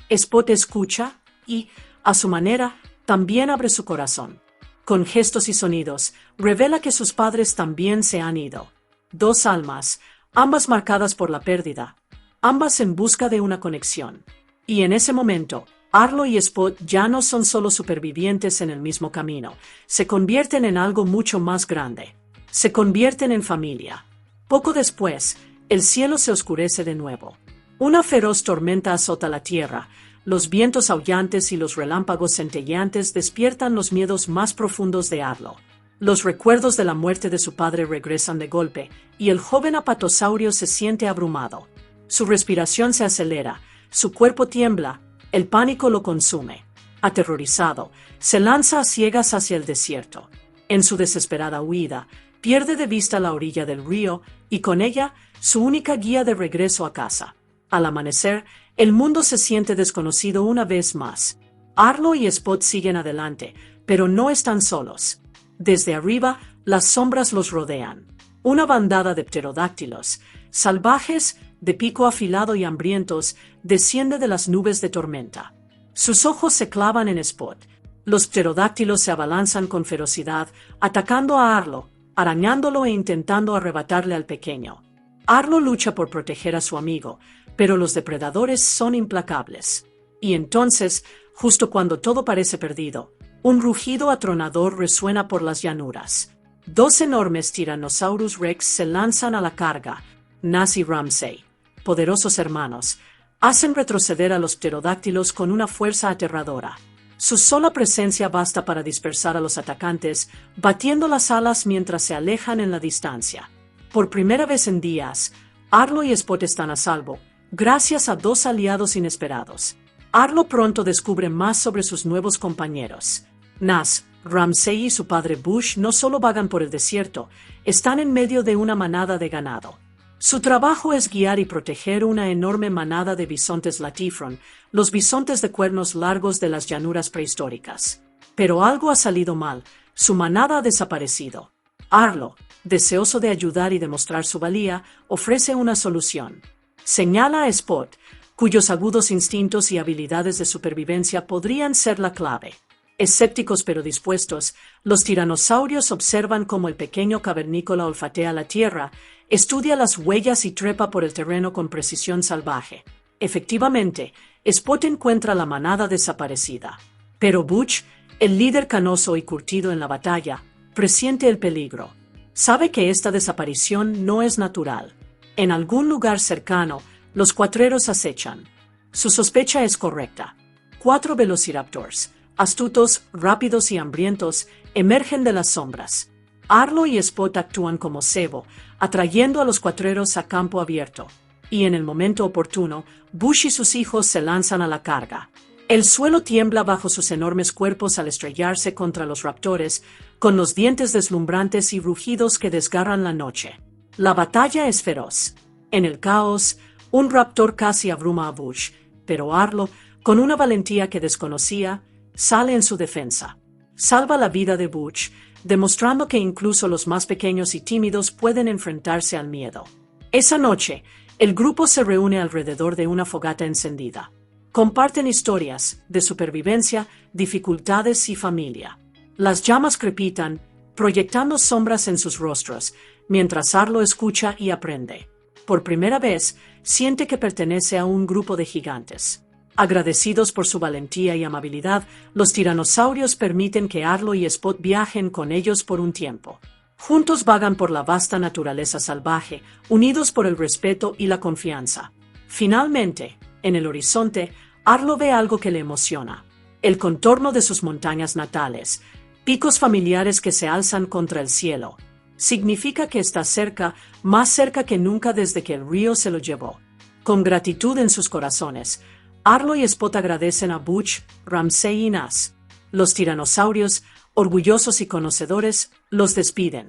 Spot escucha y, a su manera, también abre su corazón. Con gestos y sonidos, revela que sus padres también se han ido. dos almas, ambas marcadas por la pérdida, ambas en busca de una conexión. Y en ese momento, Arlo y Spot ya no son solo supervivientes en el mismo camino, se convierten en algo mucho más grande. Se convierten en familia. Poco después, el cielo se oscurece de nuevo. Una feroz tormenta azota la tierra, los vientos aullantes y los relámpagos centelleantes despiertan los miedos más profundos de Arlo. Los recuerdos de la muerte de su padre regresan de golpe, y el joven apatosaurio se siente abrumado. Su respiración se acelera, su cuerpo tiembla, el pánico lo consume. Aterrorizado, se lanza a ciegas hacia el desierto. En su desesperada huida, pierde de vista la orilla del río y con ella su única guía de regreso a casa. Al amanecer, el mundo se siente desconocido una vez más. Arlo y Spot siguen adelante, pero no están solos. Desde arriba, las sombras los rodean. Una bandada de pterodáctilos, salvajes, de pico afilado y hambrientos, desciende de las nubes de tormenta. Sus ojos se clavan en Spot. Los pterodáctilos se abalanzan con ferocidad, atacando a Arlo, arañándolo e intentando arrebatarle al pequeño. Arlo lucha por proteger a su amigo, pero los depredadores son implacables. Y entonces, justo cuando todo parece perdido, un rugido atronador resuena por las llanuras. Dos enormes Tyrannosaurus Rex se lanzan a la carga. Nas y Ramsay, poderosos hermanos, hacen retroceder a los pterodáctilos con una fuerza aterradora. Su sola presencia basta para dispersar a los atacantes, batiendo las alas mientras se alejan en la distancia. Por primera vez en días, Arlo y Spot están a salvo, gracias a dos aliados inesperados. Arlo pronto descubre más sobre sus nuevos compañeros. Nas, Ramsay y su padre Bush no solo vagan por el desierto, están en medio de una manada de ganado. Su trabajo es guiar y proteger una enorme manada de bisontes latifron, los bisontes de cuernos largos de las llanuras prehistóricas. Pero algo ha salido mal, su manada ha desaparecido. Arlo, deseoso de ayudar y demostrar su valía, ofrece una solución. Señala a Spot, cuyos agudos instintos y habilidades de supervivencia podrían ser la clave. Escépticos pero dispuestos, los tiranosaurios observan cómo el pequeño cavernícola olfatea la tierra, estudia las huellas y trepa por el terreno con precisión salvaje. Efectivamente, Spot encuentra la manada desaparecida. Pero Butch, el líder canoso y curtido en la batalla, presiente el peligro. Sabe que esta desaparición no es natural. En algún lugar cercano, los cuatreros acechan. Su sospecha es correcta. 4 velociraptors, astutos, rápidos y hambrientos, emergen de las sombras. Arlo y Spot actúan como cebo, atrayendo a los cuatreros a campo abierto. Y en el momento oportuno, Bush y sus hijos se lanzan a la carga. El suelo tiembla bajo sus enormes cuerpos al estrellarse contra los raptores, con los dientes deslumbrantes y rugidos que desgarran la noche. La batalla es feroz. En el caos, un raptor casi abruma a Bush, pero Arlo, con una valentía que desconocía, sale en su defensa. Salva la vida de Butch, demostrando que incluso los más pequeños y tímidos pueden enfrentarse al miedo. Esa noche, el grupo se reúne alrededor de una fogata encendida. Comparten historias de supervivencia, dificultades y familia. Las llamas crepitan, proyectando sombras en sus rostros, mientras Arlo escucha y aprende. Por primera vez, siente que pertenece a un grupo de gigantes. Agradecidos por su valentía y amabilidad, los tiranosaurios permiten que Arlo y Spot viajen con ellos por un tiempo. Juntos vagan por la vasta naturaleza salvaje, unidos por el respeto y la confianza. Finalmente, en el horizonte, Arlo ve algo que le emociona. El contorno de sus montañas natales, picos familiares que se alzan contra el cielo. Significa que está cerca, más cerca que nunca desde que el río se lo llevó. Con gratitud en sus corazones, Arlo y Spot agradecen a Butch, Ramsay y Nas. Los tiranosaurios, orgullosos y conocedores, los despiden.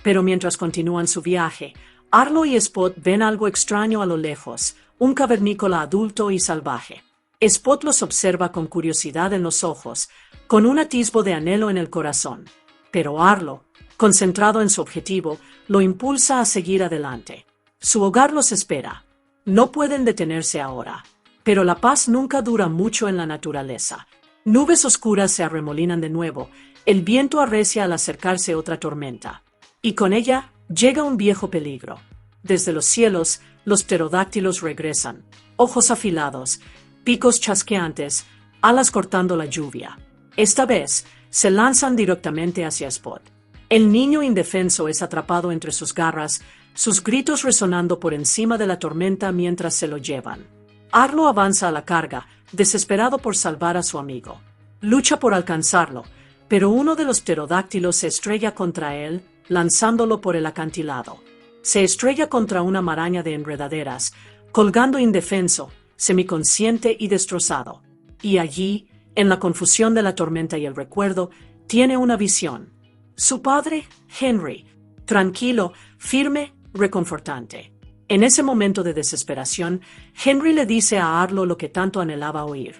Pero mientras continúan su viaje, Arlo y Spot ven algo extraño a lo lejos, un cavernícola adulto y salvaje. Spot los observa con curiosidad en los ojos, con un atisbo de anhelo en el corazón. Pero Arlo, concentrado en su objetivo, lo impulsa a seguir adelante. Su hogar los espera. No pueden detenerse ahora. Pero la paz nunca dura mucho en la naturaleza. Nubes oscuras se arremolinan de nuevo, el viento arrecia al acercarse otra tormenta. Y con ella, Llega un viejo peligro. Desde los cielos, los pterodáctilos regresan, ojos afilados, picos chasqueantes, alas cortando la lluvia. Esta vez, se lanzan directamente hacia Spot. El niño indefenso es atrapado entre sus garras, sus gritos resonando por encima de la tormenta mientras se lo llevan. Arlo avanza a la carga, desesperado por salvar a su amigo. Lucha por alcanzarlo, pero uno de los pterodáctilos se estrella contra él, lanzándolo por el acantilado. Se estrella contra una maraña de enredaderas, colgando indefenso, semiconsciente y destrozado. Y allí, en la confusión de la tormenta y el recuerdo, tiene una visión. Su padre, Henry, tranquilo, firme, reconfortante. En ese momento de desesperación, Henry le dice a Arlo lo que tanto anhelaba oír.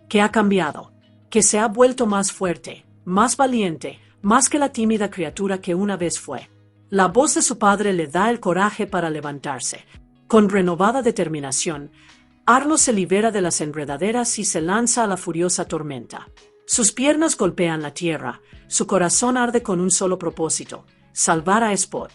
Que ha cambiado, que se ha vuelto más fuerte, más valiente, más que la tímida criatura que una vez fue. La voz de su padre le da el coraje para levantarse. Con renovada determinación, Arlo se libera de las enredaderas y se lanza a la furiosa tormenta. Sus piernas golpean la tierra, su corazón arde con un solo propósito: salvar a Spot.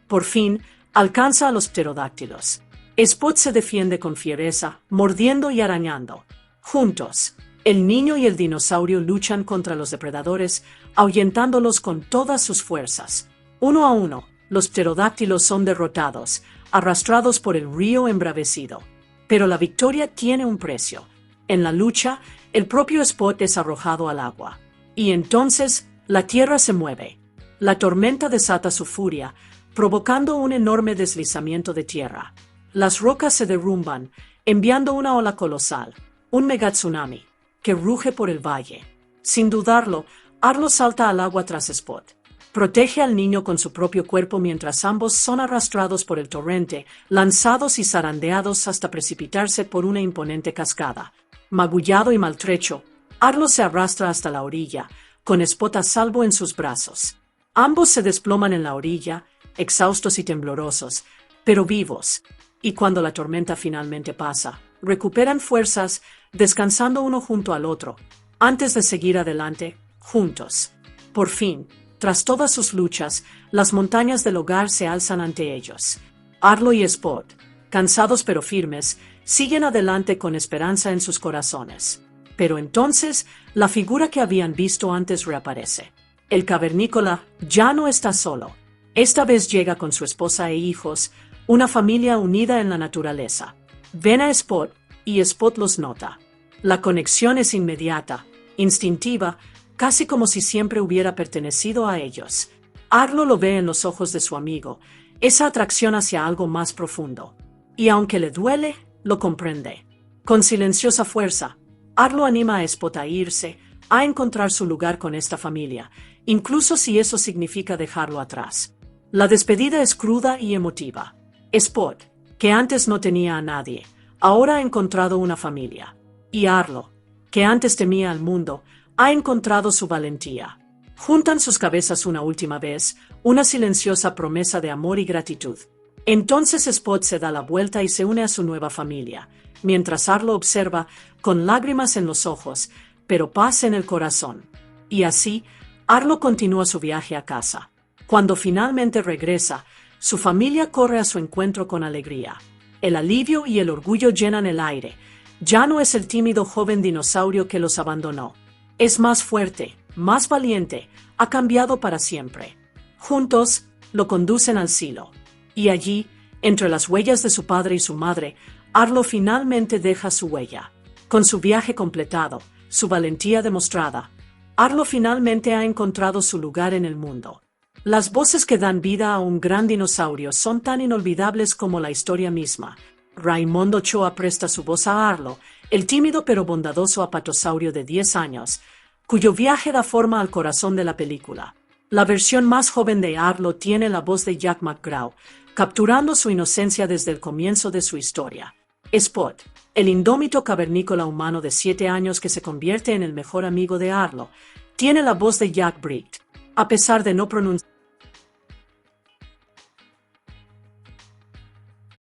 Por fin, alcanza a los pterodáctilos. Spot se defiende con fiereza, mordiendo y arañando. Juntos, el niño y el dinosaurio luchan contra los depredadores, ahuyentándolos con todas sus fuerzas. Uno a uno, los pterodáctilos son derrotados, arrastrados por el río embravecido. Pero la victoria tiene un precio. En la lucha, el propio Spot es arrojado al agua. Y entonces, la tierra se mueve. La tormenta desata su furia, provocando un enorme deslizamiento de tierra. Las rocas se derrumban, enviando una ola colosal, un megatsunami, que ruge por el valle. Sin dudarlo, Arlo salta al agua tras Spot. Protege al niño con su propio cuerpo mientras ambos son arrastrados por el torrente, lanzados y zarandeados hasta precipitarse por una imponente cascada. Magullado y maltrecho, Arlo se arrastra hasta la orilla, con Spot a salvo en sus brazos. Ambos se desploman en la orilla, exhaustos y temblorosos, pero vivos. Y cuando la tormenta finalmente pasa, recuperan fuerzas, descansando uno junto al otro, antes de seguir adelante, juntos. Por fin, tras todas sus luchas, las montañas del hogar se alzan ante ellos. Arlo y Spot, cansados pero firmes, siguen adelante con esperanza en sus corazones. Pero entonces, la figura que habían visto antes reaparece. El cavernícola ya no está solo. Esta vez llega con su esposa e hijos, una familia unida en la naturaleza. Ven a Spot, y Spot los nota. La conexión es inmediata, instintiva, casi como si siempre hubiera pertenecido a ellos. Arlo lo ve en los ojos de su amigo, esa atracción hacia algo más profundo. Y aunque le duele, lo comprende. Con silenciosa fuerza, Arlo anima a Spot a irse, a encontrar su lugar con esta familia, incluso si eso significa dejarlo atrás. La despedida es cruda y emotiva. Spot, que antes no tenía a nadie, ahora ha encontrado una familia. Y Arlo, que antes temía al mundo, ha encontrado su valentía. Juntan sus cabezas una última vez, una silenciosa promesa de amor y gratitud. Entonces Spot se da la vuelta y se une a su nueva familia, mientras Arlo observa, con lágrimas en los ojos, pero paz en el corazón. Y así, Arlo continúa su viaje a casa. Cuando finalmente regresa, su familia corre a su encuentro con alegría. El alivio y el orgullo llenan el aire. Ya no es el tímido joven dinosaurio que los abandonó. Es más fuerte, más valiente, ha cambiado para siempre. Juntos, lo conducen al silo. Y allí, entre las huellas de su padre y su madre, Arlo finalmente deja su huella. Con su viaje completado, su valentía demostrada, Arlo finalmente ha encontrado su lugar en el mundo. Las voces que dan vida a un gran dinosaurio son tan inolvidables como la historia misma. Raimondo Ochoa presta su voz a Arlo, el tímido pero bondadoso apatosaurio de 10 años, cuyo viaje da forma al corazón de la película. La versión más joven de Arlo tiene la voz de Jack McGraw, capturando su inocencia desde el comienzo de su historia. Spot, el indómito cavernícola humano de 7 años que se convierte en el mejor amigo de Arlo, tiene la voz de Jack Bright. A pesar de no pronunciar